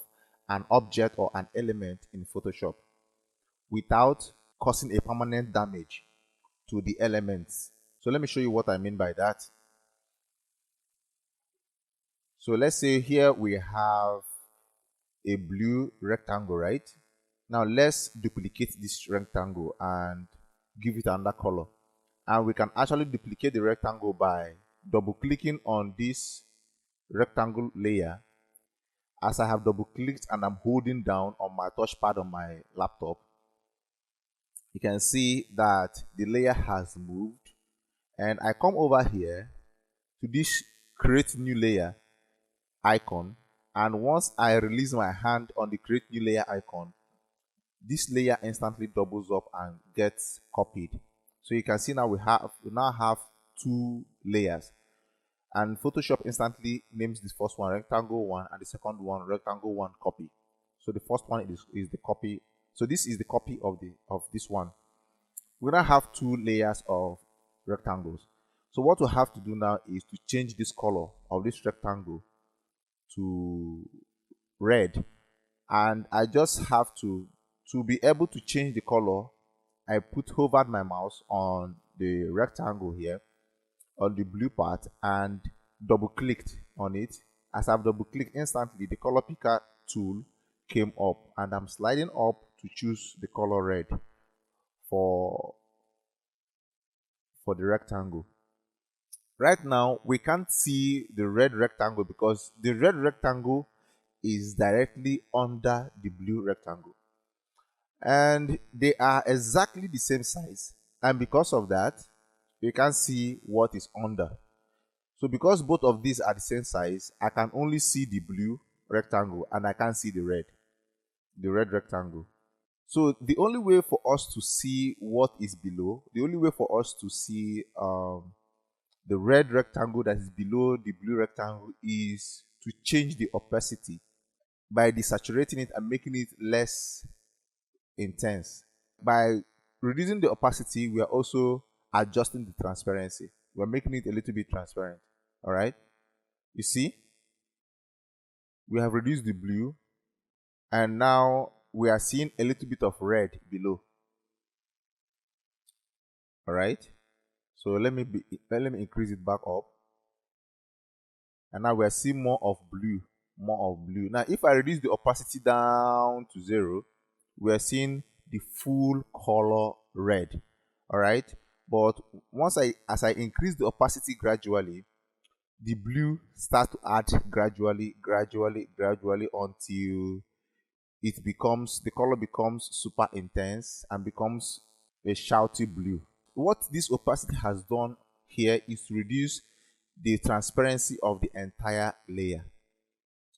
an object or an element in Photoshop without causing a permanent damage to the elements. So let me show you what I mean by that. So let's say here we have a blue rectangle, right? Now let's duplicate this rectangle and give it another color. And we can actually duplicate the rectangle by double clicking on this rectangle layer as I have double clicked and I'm holding down on my touchpad on my laptop, you can see that the layer has moved, and I come over here to this create new layer icon, and once I release my hand on the create new layer icon, this layer instantly doubles up and gets copied. So you can see now we now have two layers, and Photoshop instantly names this first one rectangle 1 and the second one rectangle 1 copy. So the first one is the copy. So this is the copy of this one. We now have two layers of rectangles. So what we have to do now is to change this color of this rectangle to red, and I just have to be able to change the color. I hovered my mouse on the rectangle here on the blue part and double clicked on it. As I've double clicked, instantly the color picker tool came up, and I'm sliding up to choose the color red for the rectangle. Right now we can't see the red rectangle because the red rectangle is directly under the blue rectangle, and they are exactly the same size, and because of that you can't see what is under. So because both of these are the same size, I can only see the blue rectangle and I can't see the red rectangle. So the only way for us to see what is below, the only way for us to see the red rectangle that is below the blue rectangle is to change the opacity by desaturating it and making it less intense. By reducing the opacity, we are also adjusting the transparency. We're making it a little bit transparent. All right, you see, we have reduced the blue, and now we are seeing a little bit of red below. All right, so let me increase it back up, and now we are seeing more of blue. Now if I reduce the opacity down to 0, we are seeing the full color red. All right, but as I increase the opacity gradually, the blue starts to add gradually until the color becomes super intense and becomes a shouty blue. What this opacity has done here is to reduce the transparency of the entire layer,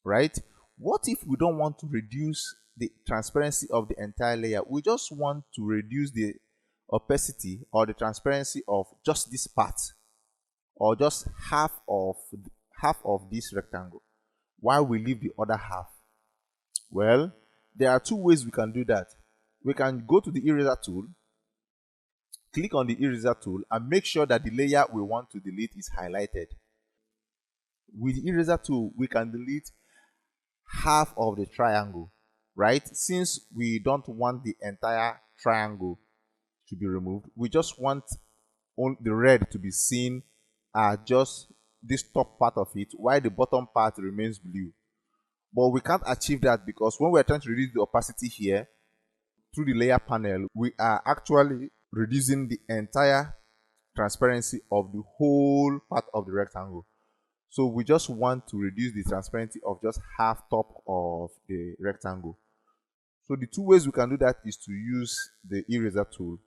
right? What if we don't want to reduce the transparency of the entire layer? We just want to reduce the opacity or the transparency of just this part, or just half of this rectangle, while we leave the other half. Well, there are two ways we can do that. We can go to the eraser tool, click on the eraser tool, and make sure that the layer we want to delete is highlighted. With the eraser tool, we can delete half of the triangle, right? Since we don't want the entire triangle to be removed, we just want the red to be seen just this top part of it, while the bottom part remains blue. But we can't achieve that because when we're trying to reduce the opacity here through the layer panel, we are actually reducing the entire transparency of the whole part of the rectangle. So we just want to reduce the transparency of just half top of the rectangle. So the two ways we can do that is to use the eraser tool.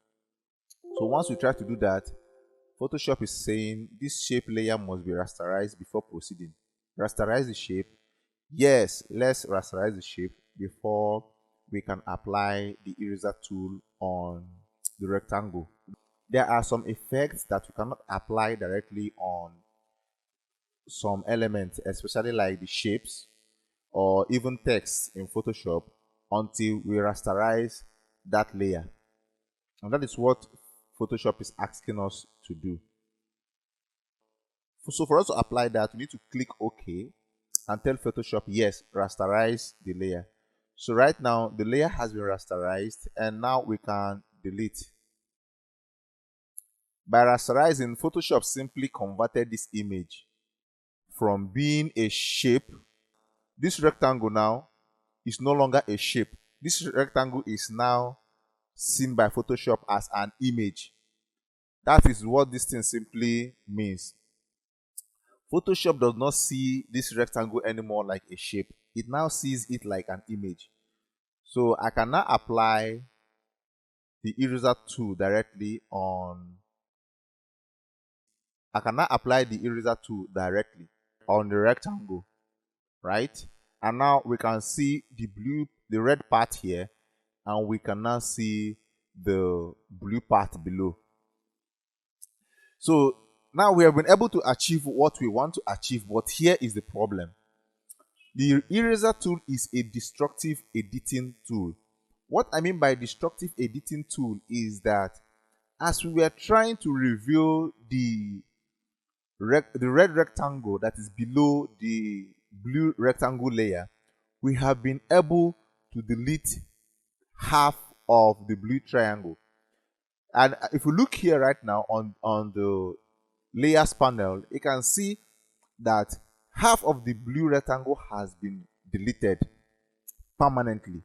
So once we try to do that, Photoshop is saying this shape layer must be rasterized before proceeding. Rasterize the shape. Yes, let's rasterize the shape before we can apply the eraser tool on the rectangle. There are some effects that we cannot apply directly on some elements, especially like the shapes or even text in Photoshop, until we rasterize that layer. And that is what Photoshop is asking us to do. So for us to apply that, we need to click OK and tell Photoshop, yes, rasterize the layer. So right now the layer has been rasterized, and now we can delete. By rasterizing, Photoshop simply converted this image from being a shape. This rectangle now is no longer a shape. This rectangle is now seen by Photoshop as an image. That is what this thing simply means. Photoshop does not see this rectangle anymore like a shape. It now sees it like an image. So I can now apply the eraser tool directly on the rectangle, right? And now we can see the red part here, and we can now see the blue part below. So now we have been able to achieve what we want to achieve, but here is the problem. The eraser tool is a destructive editing tool. What I mean by destructive editing tool is that as we were trying to reveal the red rectangle that is below the blue rectangle layer, we have been able to delete half of the blue triangle. And if we look here right now on the layers panel, you can see that half of the blue rectangle has been deleted permanently.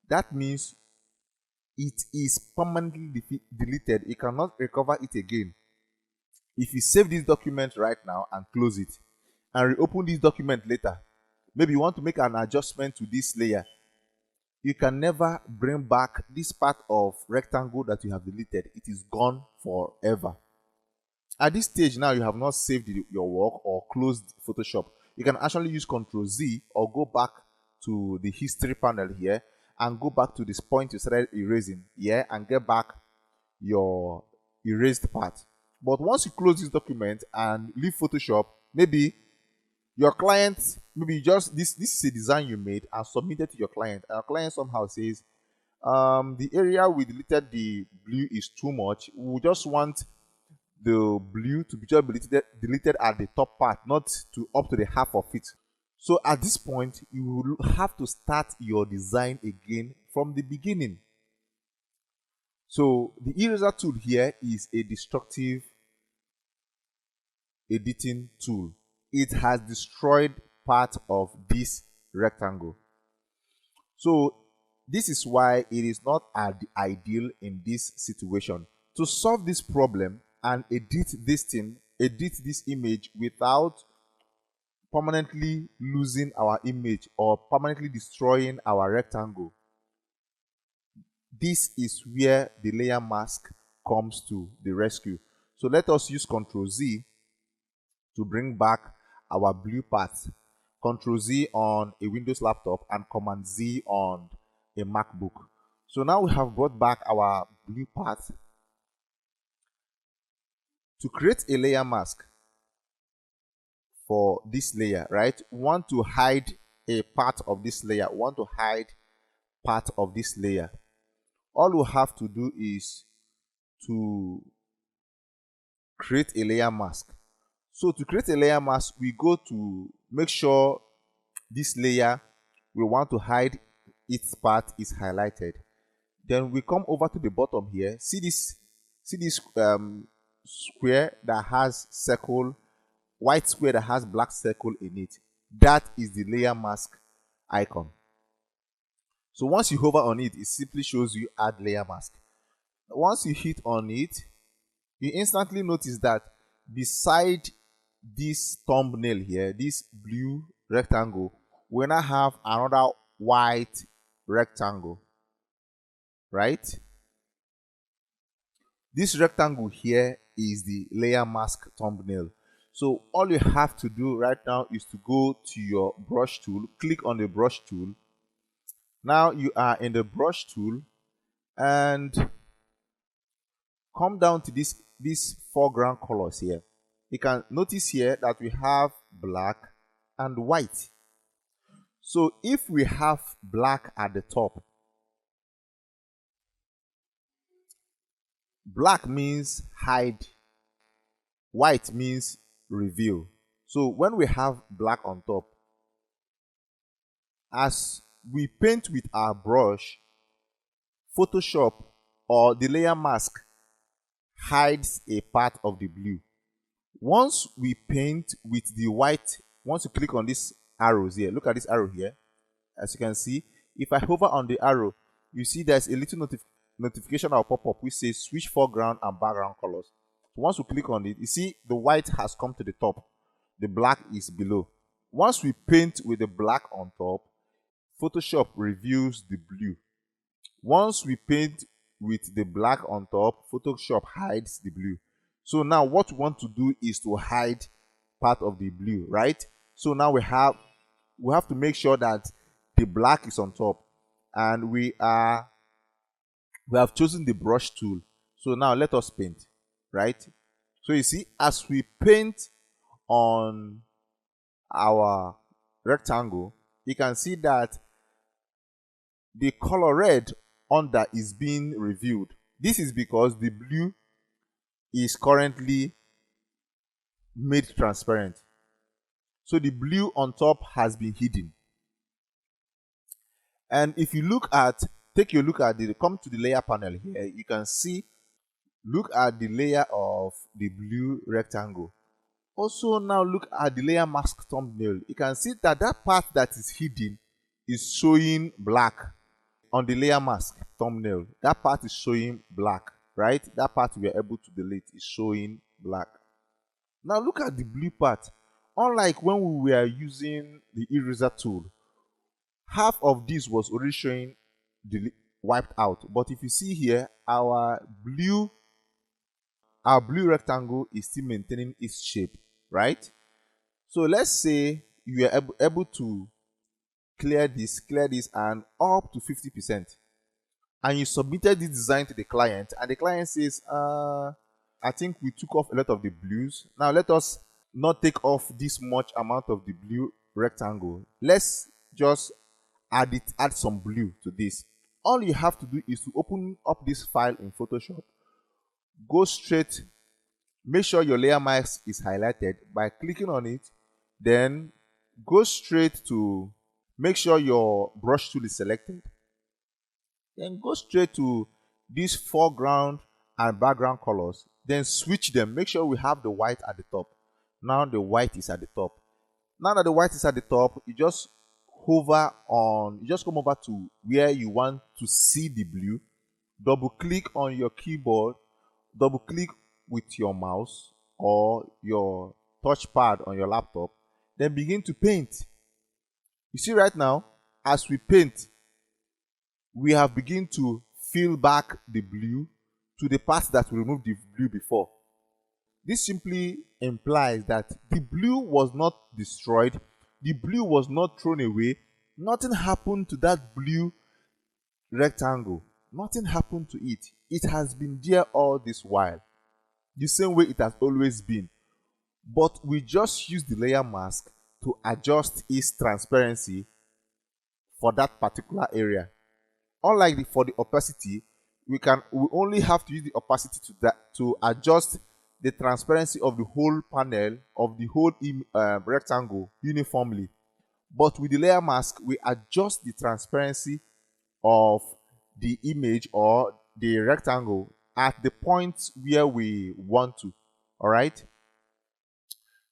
That means it is permanently deleted. You cannot recover it again. If you save this document right now and close it and reopen this document later, maybe you want to make an adjustment to this layer, you can never bring back this part of rectangle that you have deleted. It is gone forever. At this stage now, you have not saved your work or closed Photoshop. You can actually use Ctrl Z or go back to the history panel here and go back to this point you started erasing here and get back your erased part. But once you close this document and leave Photoshop, maybe your client, this is a design you made and submitted to your client, and your client somehow says, the area we deleted the blue is too much. We just want the blue to be just deleted at the top part, not to up to the half of it. So at this point, you will have to start your design again from the beginning. So the eraser tool here is a destructive editing tool. It has destroyed part of this rectangle. So this is why it is not ideal in this situation. To solve this problem and edit this image without permanently losing our image or permanently destroying our rectangle, this is where the layer mask comes to the rescue. So let us use Ctrl Z to bring back our blue part. Ctrl Z on a Windows laptop and Command Z on a MacBook. So now we have brought back our blue part. To create a layer mask for this layer, right? We want to hide a part of this layer. We want to hide part of this layer. All we have to do is to create a layer mask. So to create a layer mask, we go to make sure this layer we want to hide its part is highlighted. Then we come over to the bottom here. See this square that has circle, white square that has black circle in it. That is the layer mask icon. So once you hover on it, it simply shows you add layer mask. Once you hit on it, you instantly notice that beside this thumbnail here, this blue rectangle, we now have another white rectangle, right? This rectangle here is the layer mask thumbnail. So all you have to do right now is to go to your brush tool, click on the brush tool. Now you are in the brush tool and come down to these foreground colors here. You can notice here that we have black and white. So if we have black at the top, black means hide, white means reveal. So when we have black on top, as we paint with our brush, Photoshop or the layer mask hides a part of the blue. Once we paint with the white, once you click on these arrows here, look at this arrow here. As you can see, if I hover on the arrow, you see there's a little notification that will pop up which says switch foreground and background colors. So once you click on it, you see the white has come to the top. the black is below. Once we paint with the black on top, Photoshop reveals the blue. Once we paint with the black on top, Photoshop hides the blue. So now what we want to do is to hide part of the blue, right? So now we have to make sure that the black is on top, and we have chosen the brush tool. So now let us paint, right? So you see, as we paint on our rectangle, you can see that the color red under is being revealed. This is because the blue is currently made transparent. So the blue on top has been hidden. And if you take a look at come to the layer panel here, you can see, look at the layer of the blue rectangle. Also now look at the layer mask thumbnail. You can see that part that is hidden is showing black on the layer mask thumbnail. That part is showing black, right? That part we are able to delete is showing black. Now look at the blue part. Unlike when we were using the eraser tool, half of this was already showing wiped out. But if you see here, our blue rectangle is still maintaining its shape, right? So let's say you are able to clear this and up to 50%, and you submitted this design to the client, and the client says, I think we took off a lot of the blues. Now let us not take off this much amount of the blue rectangle. Let's just add some blue to this. All you have to do is to open up this file in Photoshop. Go straight, make sure your layer mask is highlighted by clicking on it. Then go straight to, make sure your brush tool is selected. Then go straight to these foreground and background colors. Then switch them. Make sure we have the white at the top. Now the white is at the top. Now that the white is at the top, you just come over to where you want to see the blue. Double click on your keyboard. Double click with your mouse or your touchpad on your laptop. Then begin to paint. You see right now, as we paint, we have begun to fill back the blue to the part that we removed the blue before. This simply implies that the blue was not destroyed, the blue was not thrown away, nothing happened to that blue rectangle, nothing happened to it. It has been there all this while, the same way it has always been. But we just use the layer mask to adjust its transparency for that particular area. Unlike for the opacity, we only have to use the opacity to adjust the transparency of the whole panel, of the whole rectangle uniformly. But with the layer mask, we adjust the transparency of the image or the rectangle at the points where we want to. All right.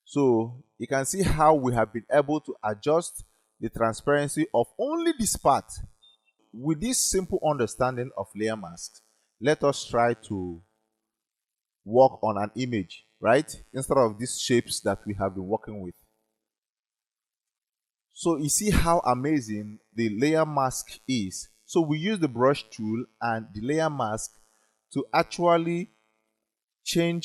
So you can see how we have been able to adjust the transparency of only this part. With this simple understanding of layer masks, let us try to work on an image, right? Instead of these shapes that we have been working with. So you see how amazing the layer mask is. So we use the brush tool and the layer mask to actually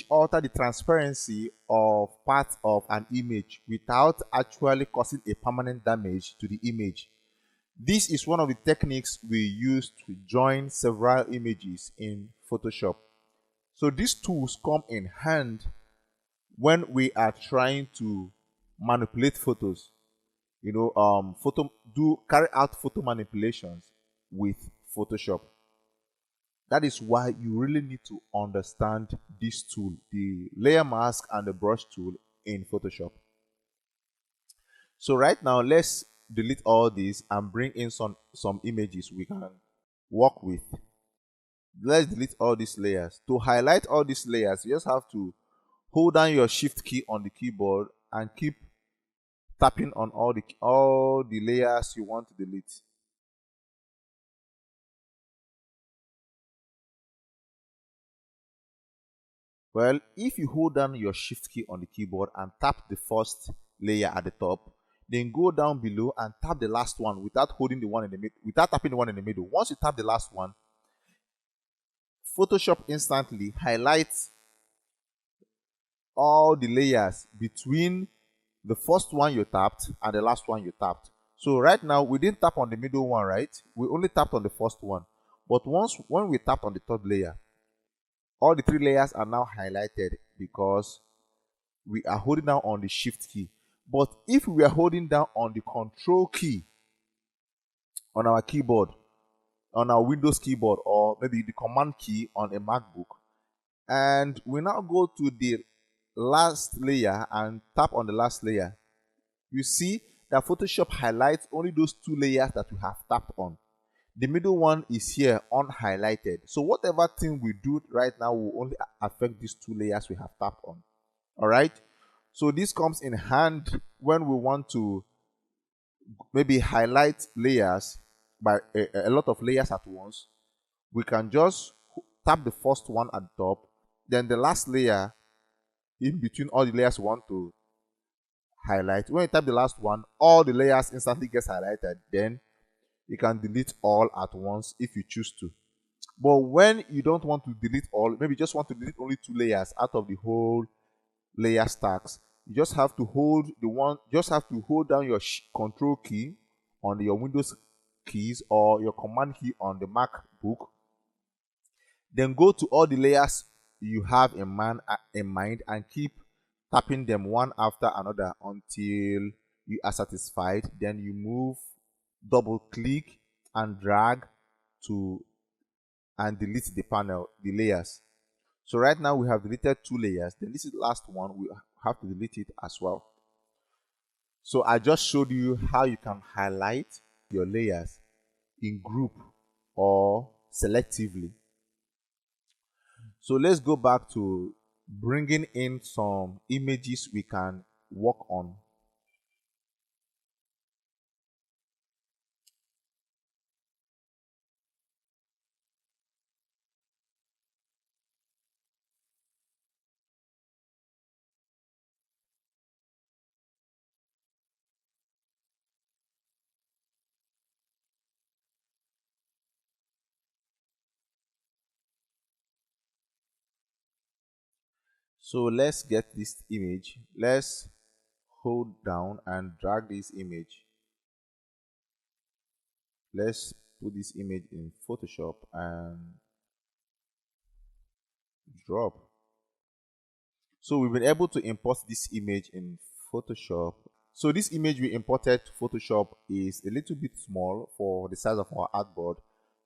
alter the transparency of parts of an image without actually causing a permanent damage to the image. This is one of the techniques we use to join several images in Photoshop. So these tools come in hand when we are trying to manipulate photos. Carry out photo manipulations with Photoshop. That is why you really need to understand this tool, the layer mask and the brush tool in Photoshop. So right now, let's delete all these and bring in some images we can work with. Let's delete all these layers. To highlight all these layers, you just have to hold down your shift key on the keyboard and keep tapping on all the layers you want to delete. Well, if you hold down your shift key on the keyboard and tap the first layer at the top, then go down below and tap the last one without holding the one in the middle, without tapping the one in the middle. Once you tap the last one, Photoshop instantly highlights all the layers between the first one you tapped and the last one you tapped. So right now we didn't tap on the middle one, right? We only tapped on the first one. But when we tapped on the third layer, all the three layers are now highlighted because we are holding down on the shift key. But if we are holding down on the control key on our keyboard, on our Windows keyboard, or maybe the command key on a MacBook, and we now go to the last layer and tap on the last layer, you see that Photoshop highlights only those two layers that we have tapped on. The middle one is here unhighlighted. So whatever thing we do right now will only affect these two layers we have tapped on. All right. So this comes in hand when we want to maybe highlight layers by a lot of layers at once. We can just tap the first one at the top, then the last layer in between all the layers we want to highlight. When you tap the last one, all the layers instantly gets highlighted. Then you can delete all at once if you choose to. But when you don't want to delete all, maybe you just want to delete only two layers out of the whole layer stacks, you just have to hold down your control key on your Windows keys or your command key on the MacBook. Then go to all the layers you have in mind and keep tapping them one after another until you are satisfied. Then you move, double click and drag to and delete the layers. So right now we have deleted two layers. Then this is the last one. We have to delete it as well. So I just showed you how you can highlight your layers in group or selectively. So let's go back to bringing in some images we can work on. So let's get this image. Let's hold down and drag this image. Let's put this image in Photoshop and drop. So we've been able to import this image in Photoshop. So this image we imported to Photoshop is a little bit small for the size of our artboard.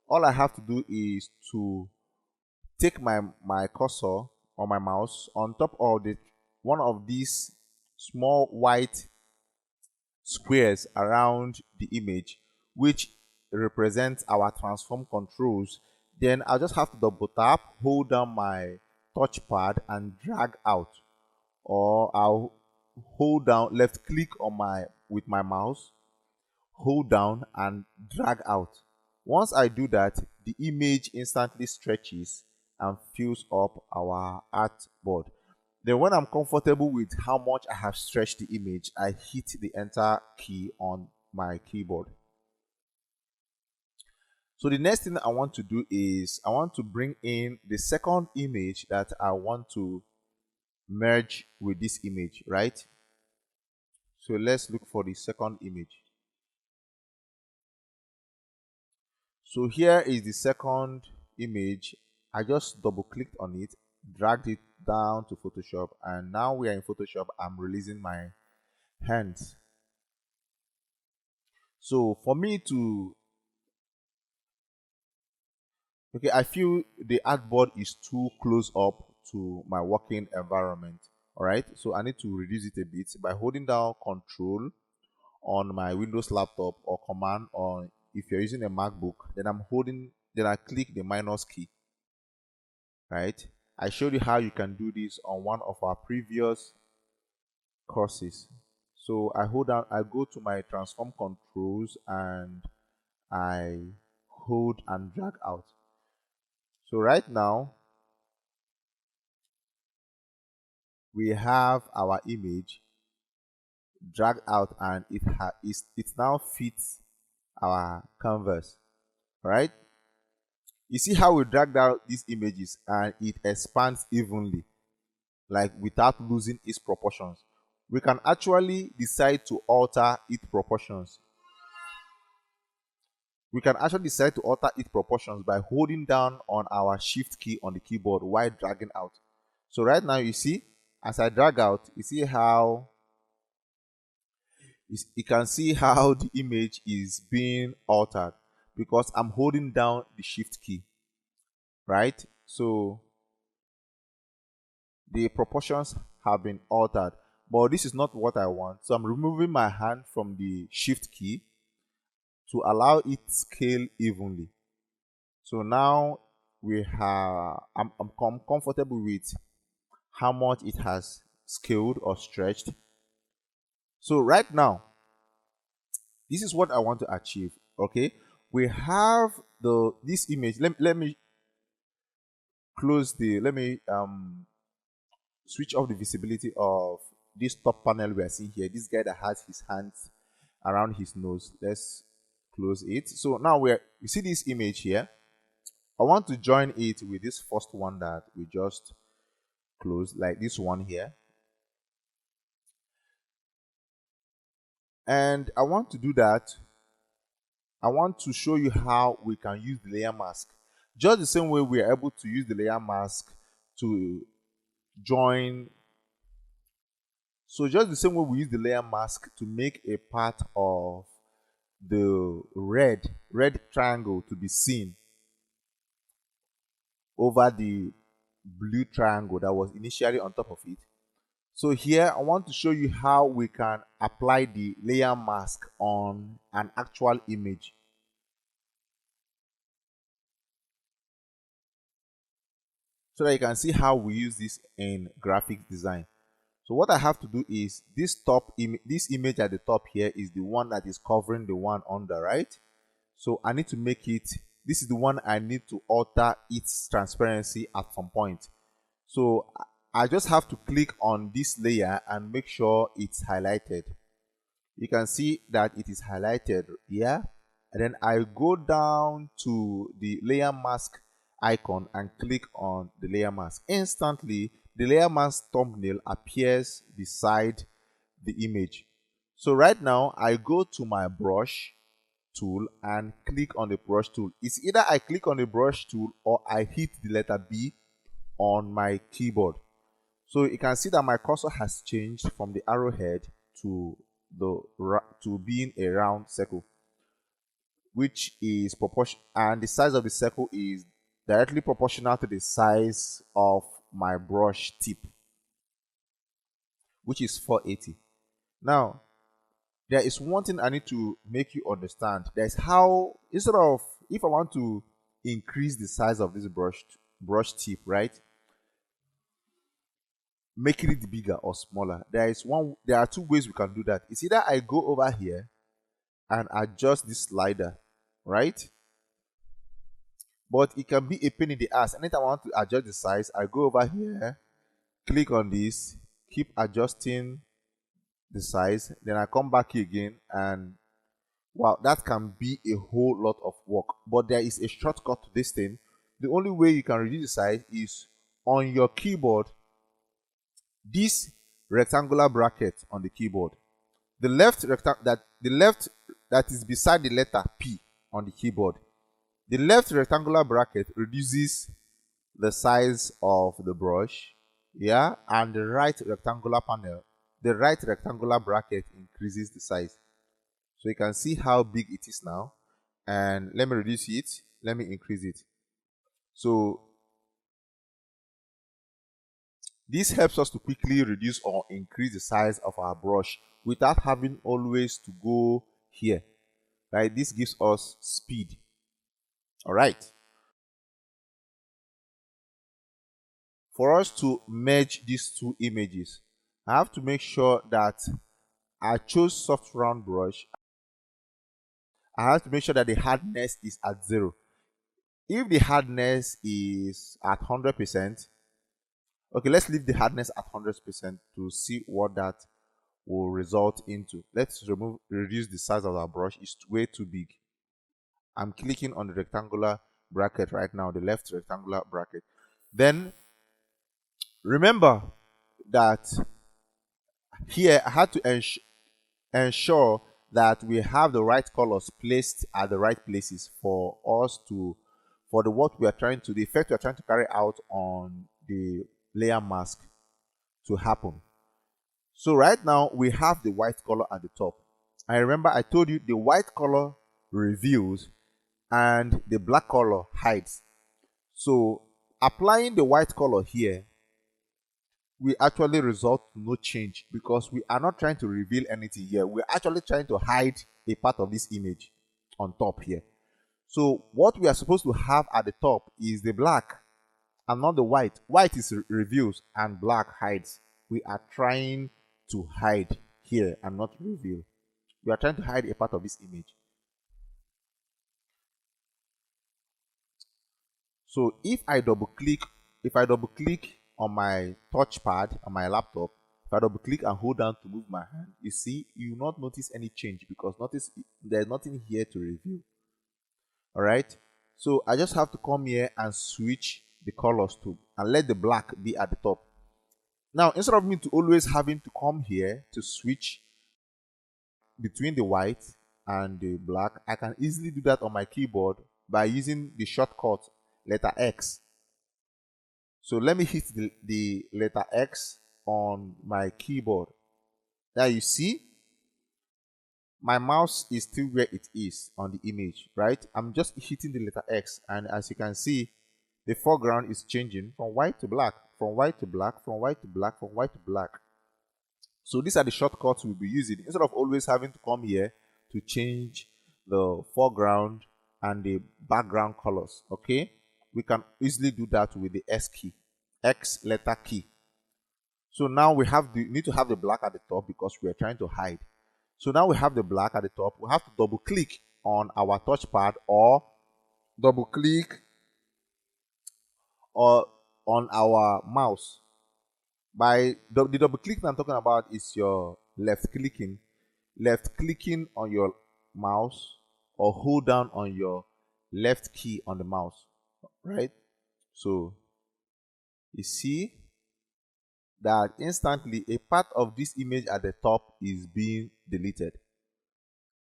All I have to do is to take my cursor or my mouse on top of one of these small white squares around the image, which represents our transform controls. Then I'll just have to double tap, hold down my touchpad and drag out, or I'll hold down, left click on with my mouse, hold down and drag out. Once I do that, the image instantly stretches and fills up our artboard. Then when I'm comfortable with how much I have stretched the image, I hit the enter key on my keyboard. So the next thing I want to do is I want to bring in the second image that I want to merge with this image, right? So let's look for the second image. So here is the second image. I just double clicked on it, dragged it down to Photoshop, and now we are in Photoshop. I'm releasing my hands. So for me to, okay, I feel the artboard is too close up to my working environment. All right, so I need to reduce it a bit by holding down Control on my Windows laptop or Command, or if you're using a MacBook, then I click the minus key. Right, I showed you how you can do this on one of our previous courses. So I go to my transform controls and I hold and drag out. So right now we have our image dragged out, and it now fits our canvas. Right? You see how we dragged out these images and it expands evenly, like without losing its proportions. We can actually decide to alter its proportions. We can actually decide to alter its proportions by holding down on our shift key on the keyboard while dragging out. So right now, you see, as I drag out, you see how you can see how the image is being altered because I'm holding down the shift key, right? So the proportions have been altered, but this is not what I want. So I'm removing my hand from the shift key to allow it scale evenly. So now I'm comfortable with how much it has scaled or stretched. So right now, this is what I want to achieve. Okay, we have this image. Let me close the let me switch off the visibility of this top panel we are seeing here. This guy that has his hands around his nose. Let's close it. So now you see this image here. I want to join it with this first one that we just closed, like this one here. And I want to do that. I want to show you how we can use the layer mask. Just the same way we are able to use the layer mask to join. So just the same way we use the layer mask to make a part of the red triangle to be seen over the blue triangle that was initially on top of it. So here I want to show you how we can apply the layer mask on an actual image. So that you can see how we use this in graphic design. So what I have to do is this image at the top here is the one that is covering the one on the right. So I need to make it, this is the one I need to alter its transparency at some point. So I just have to click on this layer and make sure it's highlighted. You can see that it is highlighted here. And then I go down to the layer mask icon and click on the layer mask. Instantly, the layer mask thumbnail appears beside the image. So right now, I go to my brush tool and click on the brush tool. It's either I click on the brush tool or I hit the letter B on my keyboard. So you can see that my cursor has changed from the arrowhead to being a round circle, which is proportional, and the size of the circle is directly proportional to the size of my brush tip, which is 480. Now, there is one thing I need to make you understand. There's how, instead of, if I want to increase the size of this brush tip, right? Making it bigger or smaller. There are two ways we can do that. It's either I go over here and adjust this slider, right? But it can be a pain in the ass. Anytime I want to adjust the size, I go over here, click on this, keep adjusting the size, then I come back here again, and wow, that can be a whole lot of work. But there is a shortcut to this thing. The only way you can reduce the size is on your keyboard, this rectangular bracket on the keyboard. The left that is beside the letter P on the keyboard. The left rectangular bracket reduces the size of the brush, yeah, and the right rectangular bracket increases the size. So you can see how big it is now. And let me reduce it, let me increase it. So this helps us to quickly reduce or increase the size of our brush without having always to go here, right? This gives us speed. All right. For us to merge these two images, I have to make sure that I chose soft round brush. I have to make sure that the hardness is at 0. If the hardness is at 100%, Okay, let's leave the hardness at 100% to see what that will result into. Let's reduce the size of our brush. It's way too big. I'm clicking on the rectangular bracket right now, the left rectangular bracket. Then remember that here I had to ensure that we have the right colors placed at the right places for us to, for the what we are trying to, the effect we are trying to carry out on the layer mask to happen. So right now we have the white color at the top. I remember I told you the white color reveals and the black color hides. So applying the white color here will actually result to no change because we are not trying to reveal anything here. We're actually trying to hide a part of this image on top here. So what we are supposed to have at the top is the black and not the white. White is reveals and black hides. We are trying to hide here and not reveal. We are trying to hide a part of this image. So if I double click on my touchpad on my laptop, if I double click and hold down to move my hand, you see, you will not notice any change because notice there's nothing here to reveal. All right. So I just have to come here and switch the colors to and let the black be at the top. Now, instead of me to always having to come here to switch between the white and the black, I can easily do that on my keyboard by using the shortcut letter X. So let me hit the letter X on my keyboard. Now you see, my mouse is still where it is on the image, right? I'm just hitting the letter X, and as you can see, the foreground is changing from white to black, from white to black, from white to black, from white to black. So these are the shortcuts we'll be using instead of always having to come here to change the foreground and the background colors. Okay, we can easily do that with the X letter key. So now we need to have the black at the top because we are trying to hide. So now we have the black at the top. We have to double click on our touchpad or double click or on our mouse. By the double click I'm talking about is your left clicking on your mouse or hold down on your left key on the mouse, right? So you see that instantly a part of this image at the top is being deleted.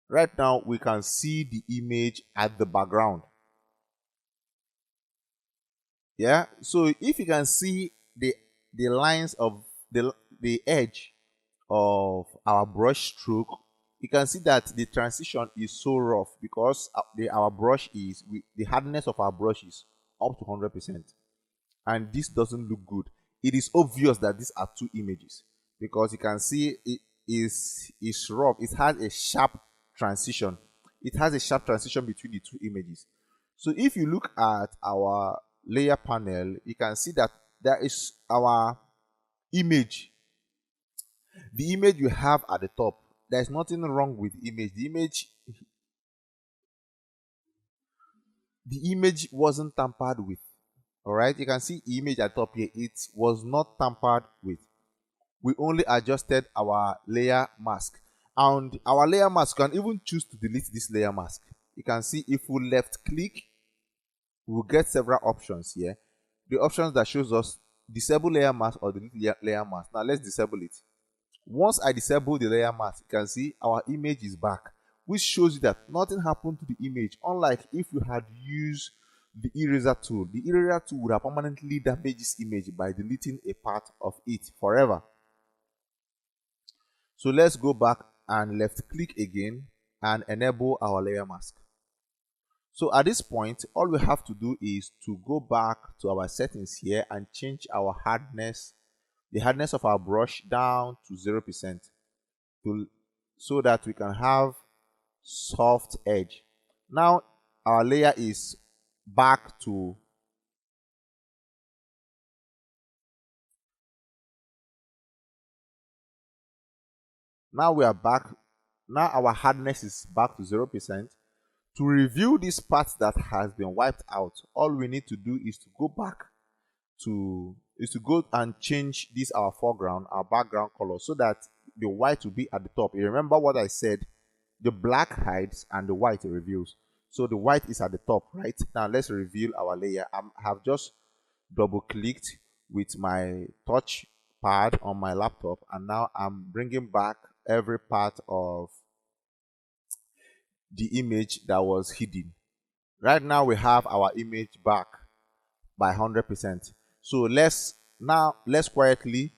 Right now we can see the image at the background. Yeah, so if you can see the lines of the edge of our brush stroke, you can see that the transition is so rough because our brush is the hardness of our brush is up to 100%, and this doesn't look good. It is obvious that these are two images because you can see it is rough. It has a sharp transition. It has a sharp transition between the two images. So if you look at our layer panel, you can see that there is our image. The image you have at the top, there's nothing wrong with the image. The image wasn't tampered with. All right, you can see image at top here. It was not tampered with. We only adjusted our layer mask, and our layer mask can even choose to delete this layer mask. You can see if we left click, we'll get several options here. The options that shows us disable layer mask or delete layer mask. Now let's disable it. Once I disable the layer mask, you can see our image is back, which shows you that nothing happened to the image, unlike if you had used the eraser tool. The eraser tool would have permanently damaged this image by deleting a part of it forever. So let's go back and left click again and enable our layer mask. So at this point, all we have to do is to go back to our settings here and change our hardness, the hardness of our brush down to 0% so that we can have soft edge. Now our layer is back to now we are back. Now our hardness is back to 0%. To review this part that has been wiped out, all we need to do is to go back to is to go and change this our foreground, our background color, so that the white will be at the top. You remember what I said? The black hides and the white reveals. So the white is at the top, right? Now let's reveal our layer. I have just double clicked with my touch pad on my laptop, and now I'm bringing back every part of the image that was hidden. Right now we have our image back by 100%. So let's quietly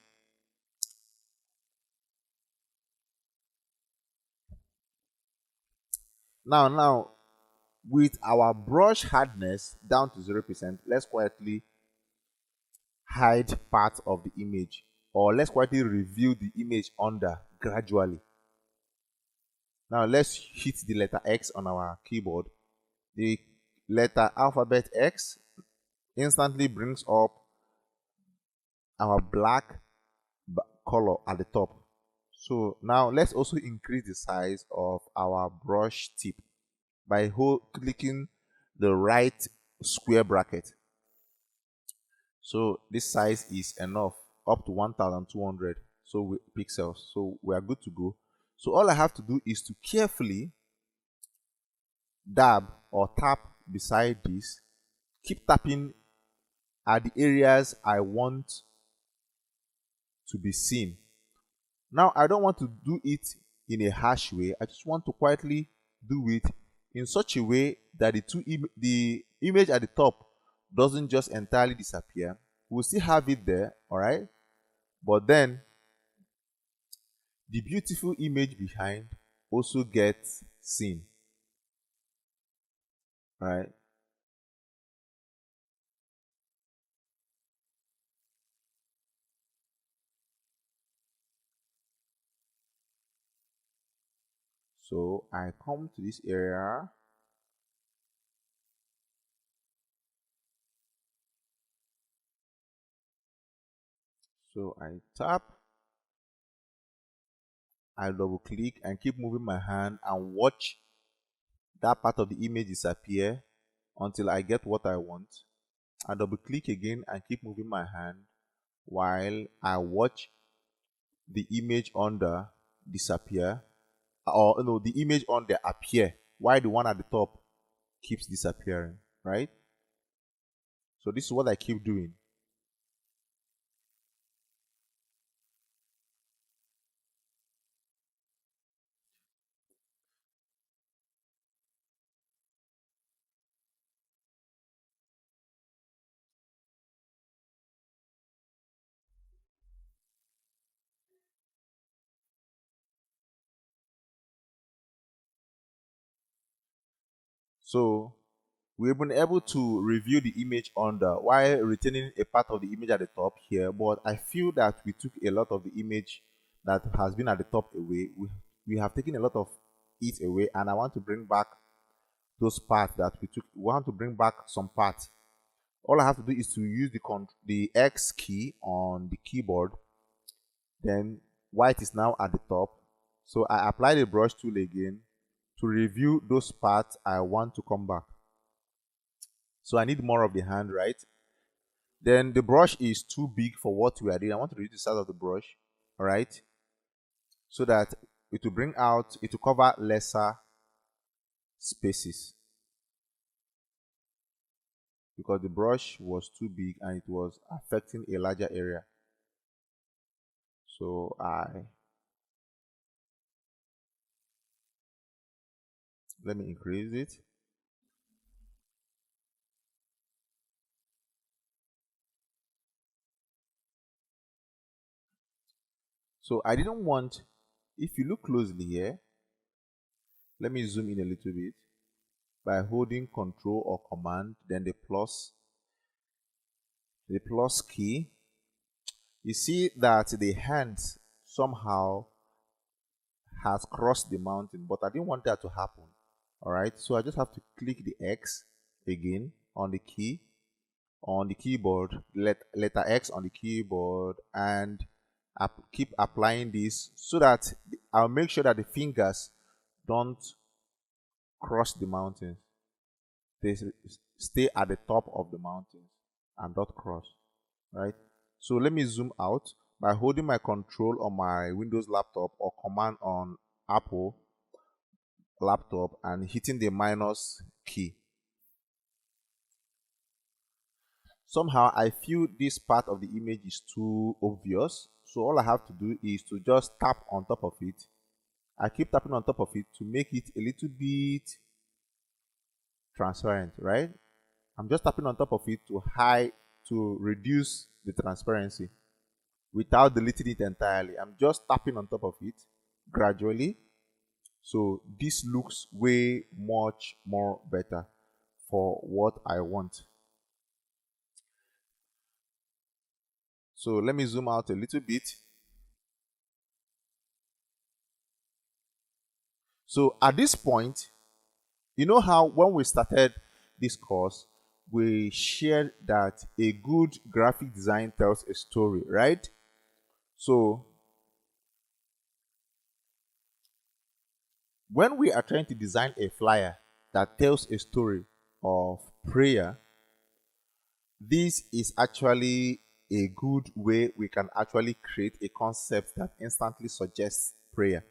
now with our brush hardness down to 0%, let's quietly hide part of the image, or let's quietly reveal the image under gradually. Now let's hit the letter X on our keyboard. The letter alphabet X instantly brings up our black color at the top. So now let's also increase the size of our brush tip by clicking the right square bracket. So this size is enough, up to 1200 pixels. So we are good to go. So all I have to do is to carefully dab or tap beside this, keep tapping at the areas I want to be seen. Now I don't want to do it in a harsh way. I just want to quietly do it in such a way that the image at the top doesn't just entirely disappear. We'll still have it there, all right? But then the beautiful image behind also gets seen, right? So I come to this area. So I tap, I double click and keep moving my hand and watch that part of the image disappear until I get what I want. I double click again and keep moving my hand while I watch the image under disappear, or no, the image under appear while the one at the top keeps disappearing, right? So this is what I keep doing. So we've been able to review the image under while retaining a part of the image at the top here, but I feel that we took a lot of the image that has been at the top away. We have taken a lot of it away, and I want to bring back those parts that we took. We want to bring back some parts. All I have to do is to use the X key on the keyboard. Then white is now at the top. So I apply the brush tool again to review those parts I want to come back. So I need more of the hand, right? Then the brush is too big for what we are doing. I want to reduce the size of the brush, all right? So that it will cover lesser spaces. Because the brush was too big and it was affecting a larger area. So let me increase it. So I didn't want, if you look closely here, let me zoom in a little bit by holding Control or Command, then the plus key. You see that the hand somehow has crossed the mountain, but I didn't want that to happen. All right, so I just have to click the X again on the keyboard, letter X on the keyboard, and keep applying this so that I'll make sure that the fingers don't cross the mountains. They stay at the top of the mountains and not cross, right? So let me zoom out by holding my control on my Windows laptop or command on Apple laptop and hitting the minus key. Somehow I feel this part of the image is too obvious, so all I have to do is to just tap on top of it. I keep tapping on top of it to make it a little bit transparent, right? I'm just tapping on top of it to reduce the transparency without deleting it entirely. I'm just tapping on top of it gradually. So this looks way much more better for what I want. So let me zoom out a little bit. So at this point, you know how when we started this course, we shared that a good graphic design tells a story, right? So when we are trying to design a flyer that tells a story of prayer, this is actually a good way we can actually create a concept that instantly suggests prayer.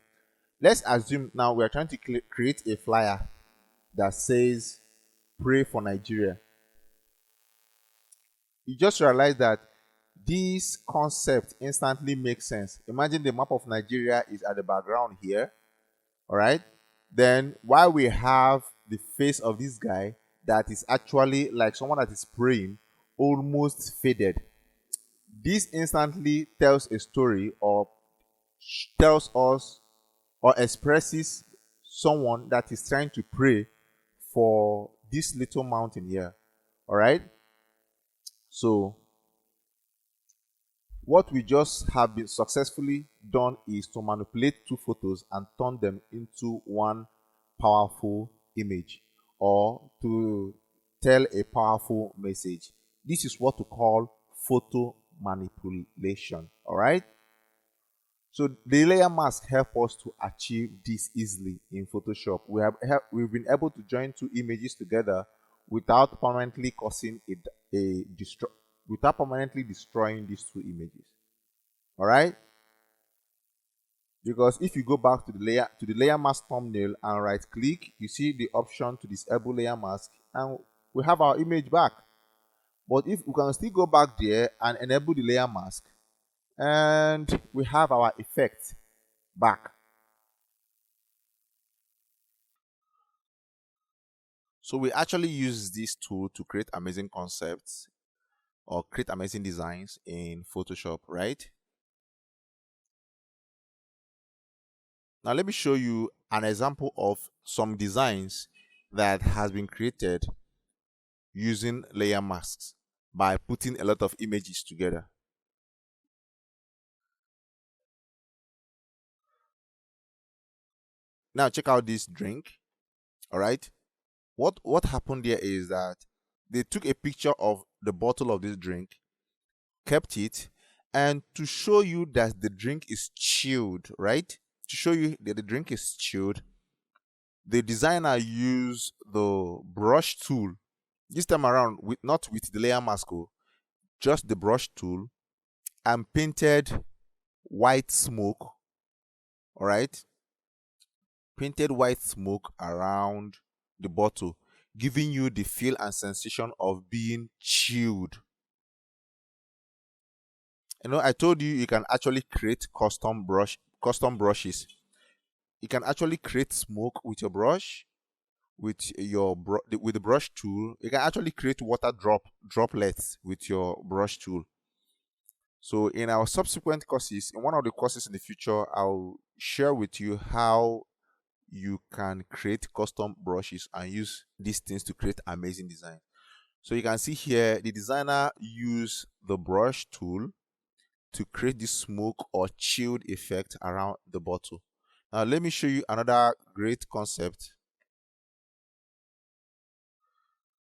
Let's assume now we are trying to create a flyer that says pray for Nigeria. You just realize that this concept instantly makes sense. Imagine the map of Nigeria is at the background here, all right? Then while we have the face of this guy that is actually like someone that is praying, almost faded. This instantly tells a story or tells us or expresses someone that is trying to pray for this little mountain here. All right? So what we just have been successfully done is to manipulate two photos and turn them into one powerful image or to tell a powerful message. This is what we call photo manipulation. All right? So the layer mask help us to achieve this easily in Photoshop. We've been able to join two images together without permanently causing without permanently destroying these two images. All right? Because if you go back to the layer mask thumbnail and right click, you see the option to disable layer mask and we have our image back. But if we can still go back there and enable the layer mask, and we have our effect back. So we actually use this tool to create amazing concepts or create amazing designs in Photoshop, right? Now let me show you an example of some designs that has been created using layer masks by putting a lot of images together. Now check out this drink. All right. What happened there is that they took a picture of the bottle of this drink, kept it, and to show you that the drink is chilled, right? To show you that the drink is chilled, the designer used the brush tool. This time around, not with the layer mask, just the brush tool, and painted white smoke. All right, painted white smoke around the bottle, giving you the feel and sensation of being chilled. You know, I told you can actually create custom brushes. You can actually create smoke with your brush, with with the brush tool. You can actually create water droplets with your brush tool. So in our subsequent courses, in one of the courses in the future, I'll share with you how you can create custom brushes and use these things to create amazing design. So you can see here the designer used the brush tool to create this smoke or chilled effect around the bottle. Now let me show you another great concept.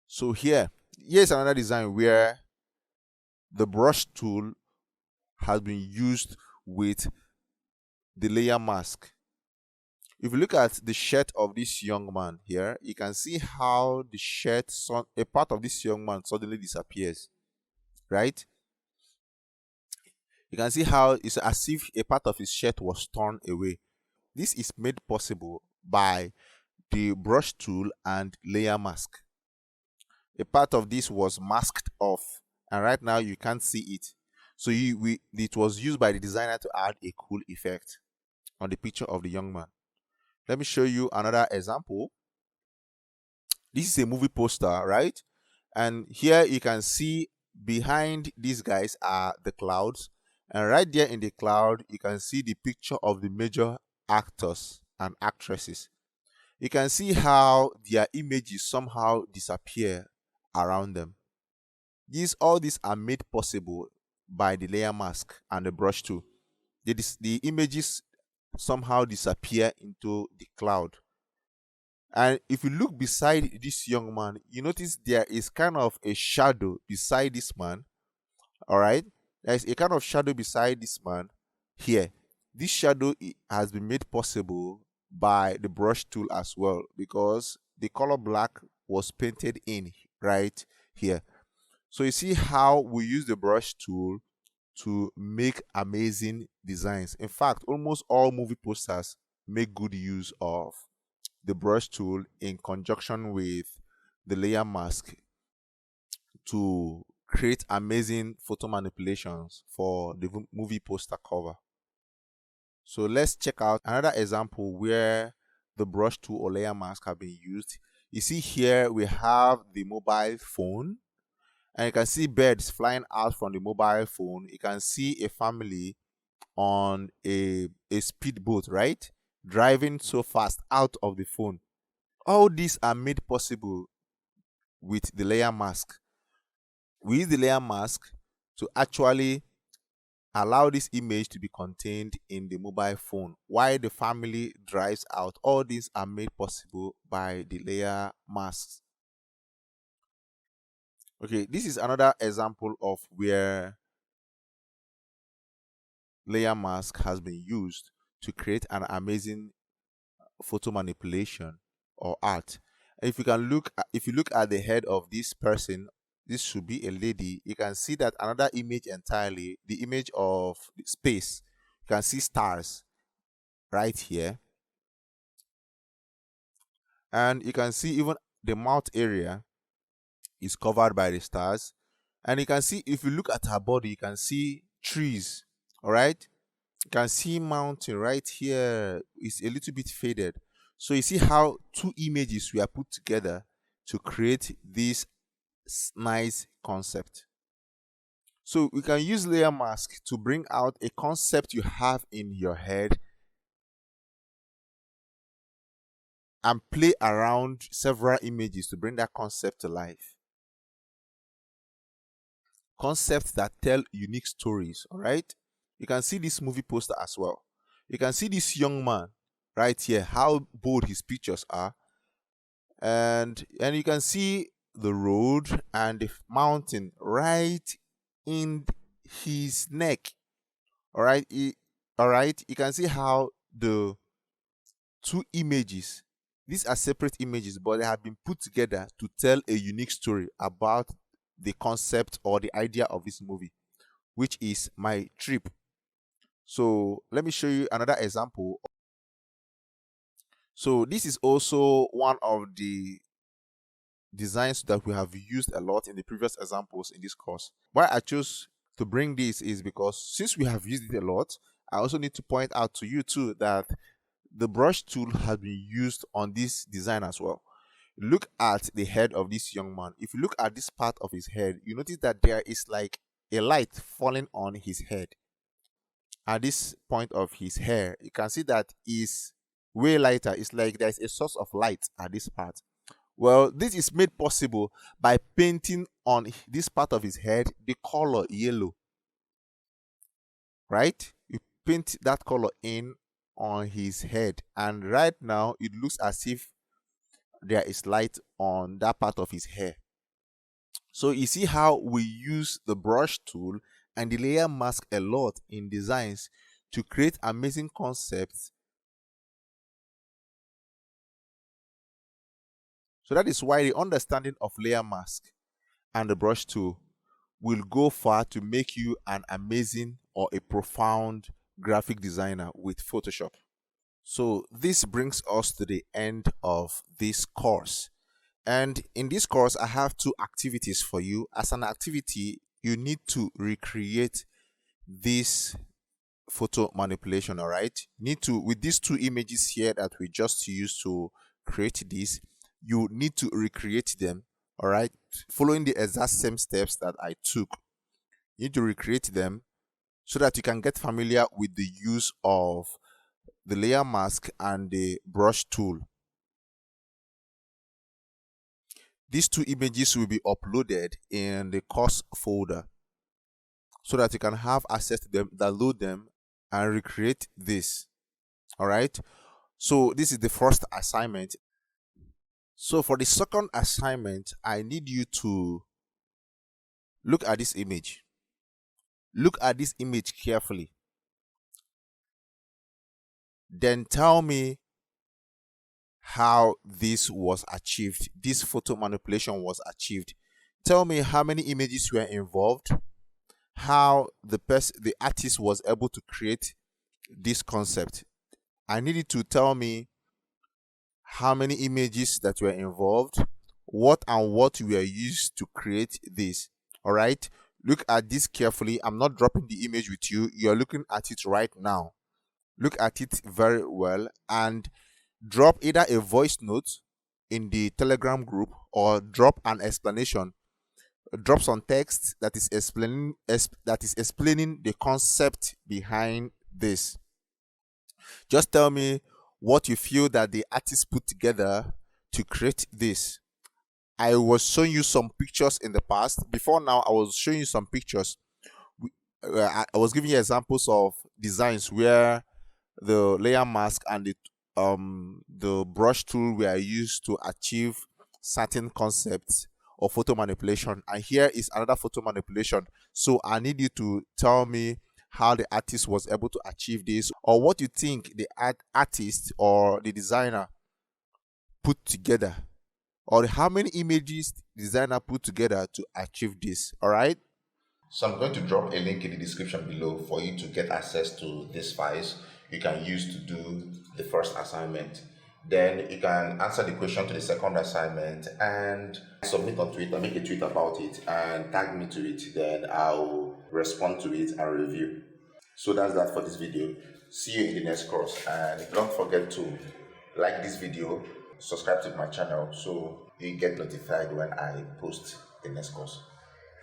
So here's another design where the brush tool has been used with the layer mask. If you look at the shirt of this young man here, you can see how the shirt, a part of this young man suddenly disappears, right? You can see how it's as if a part of his shirt was torn away. This is made possible by the brush tool and layer mask. A part of this was masked off, and right now you can't see it. So it was used by the designer to add a cool effect on the picture of the young man. Let me show you another example. This is a movie poster, right? And here you can see behind these guys are the clouds, and right there in the cloud you can see the picture of the major actors and actresses. You can see how their images somehow disappear around them. All these are made possible by the layer mask and the brush tool. The images somehow disappear into the cloud. And if you look beside this young man, you notice there is kind of a shadow beside this man. All right, there is a kind of shadow beside this man here. This shadow has been made possible by the brush tool as well, because the color black was painted in right here. So you see how we use the brush tool to make amazing designs. In fact, almost all movie posters make good use of the brush tool in conjunction with the layer mask to create amazing photo manipulations for the movie poster cover. So let's check out another example where the brush tool or layer mask have been used. You see here we have the mobile phone, and you can see birds flying out from the mobile phone. You can see a family on a speedboat, right? Driving so fast out of the phone. All these are made possible with the layer mask. We use the layer mask to actually allow this image to be contained in the mobile phone while the family drives out. All these are made possible by the layer masks. Okay, this is another example of where layer mask has been used to create an amazing photo manipulation or art. If you look at the head of this person, this should be a lady. You can see that another image entirely, the image of the space. You can see stars right here, and you can see even the mouth area is covered by the stars. And you can see, if you look at her body, you can see trees. All right, you can see mountain right here. It's a little bit faded. So you see how two images were put together to create this nice concept. So we can use layer mask to bring out a concept you have in your head and play around several images to bring that concept to life. Concepts that tell unique stories, all right? You can see this movie poster as well. You can see this young man right here, how bold his pictures are. And you can see the road and the mountain right in his neck. All right, all right. You can see how the two images, these are separate images, but they have been put together to tell a unique story about the concept or the idea of this movie, which is my trip. So let me show you another example. So this is also one of the designs that we have used a lot in the previous examples in this course. Why I chose to bring this is because since we have used it a lot, I also need to point out to you too that the brush tool has been used on this design as well. Look at the head of this young man. If you look at this part of his head, you notice that there is like a light falling on his head. At this point of his hair, you can see that is way lighter. It's like there's a source of light at this part. Well, this is made possible by painting on this part of his head the color yellow. Right? You paint that color in on his head, and right now it looks as if there is light on that part of his hair. So you see how we use the brush tool and the layer mask a lot in designs to create amazing concepts. So that is why the understanding of layer mask and the brush tool will go far to make you an amazing or a profound graphic designer with Photoshop. So this brings us to the end of this course. And in this course, I have two activities for you. As an activity, you need to recreate this photo manipulation. All right, need to, with these two images here that we just used to create this, you need to recreate them. All right, following the exact same steps that I took. You need to recreate them so that you can get familiar with the use of the layer mask and the brush tool. These two images will be uploaded in the course folder so that you can have access to them, download them, and recreate this. All right. So this is the first assignment. So for the second assignment, I need you to look at this image. Look at this image carefully. Then tell me how this was achieved. This photo manipulation was achieved. Tell me how many images were involved, how the artist was able to create this concept. I need you to tell me how many images that were involved, what were used to create this. All right, look at this carefully. I'm not dropping the image with you. You're looking at it right now. Look at it very well and drop either a voice note in the Telegram group or drop an explanation. Drop some text that is explaining the concept behind this. Just tell me what you feel that the artist put together to create this. I was showing you some pictures in the past. Before now, I was showing you some pictures. I was giving you examples of designs where the layer mask and the brush tool were used to achieve certain concepts of photo manipulation. And here is another photo manipulation. So I need you to tell me how the artist was able to achieve this, or what you think the artist or the designer put together, or how many images the designer put together to achieve this. All right. So I'm going to drop a link in the description below for you to get access to these files you can use to do the first assignment. Then you can answer the question to the second assignment and submit on Twitter, make a tweet about it and tag me to it. Then I'll respond to it and review. So that's that for this video. See you in the next course, and don't forget to like this video, subscribe to my channel so you get notified when I post the next course.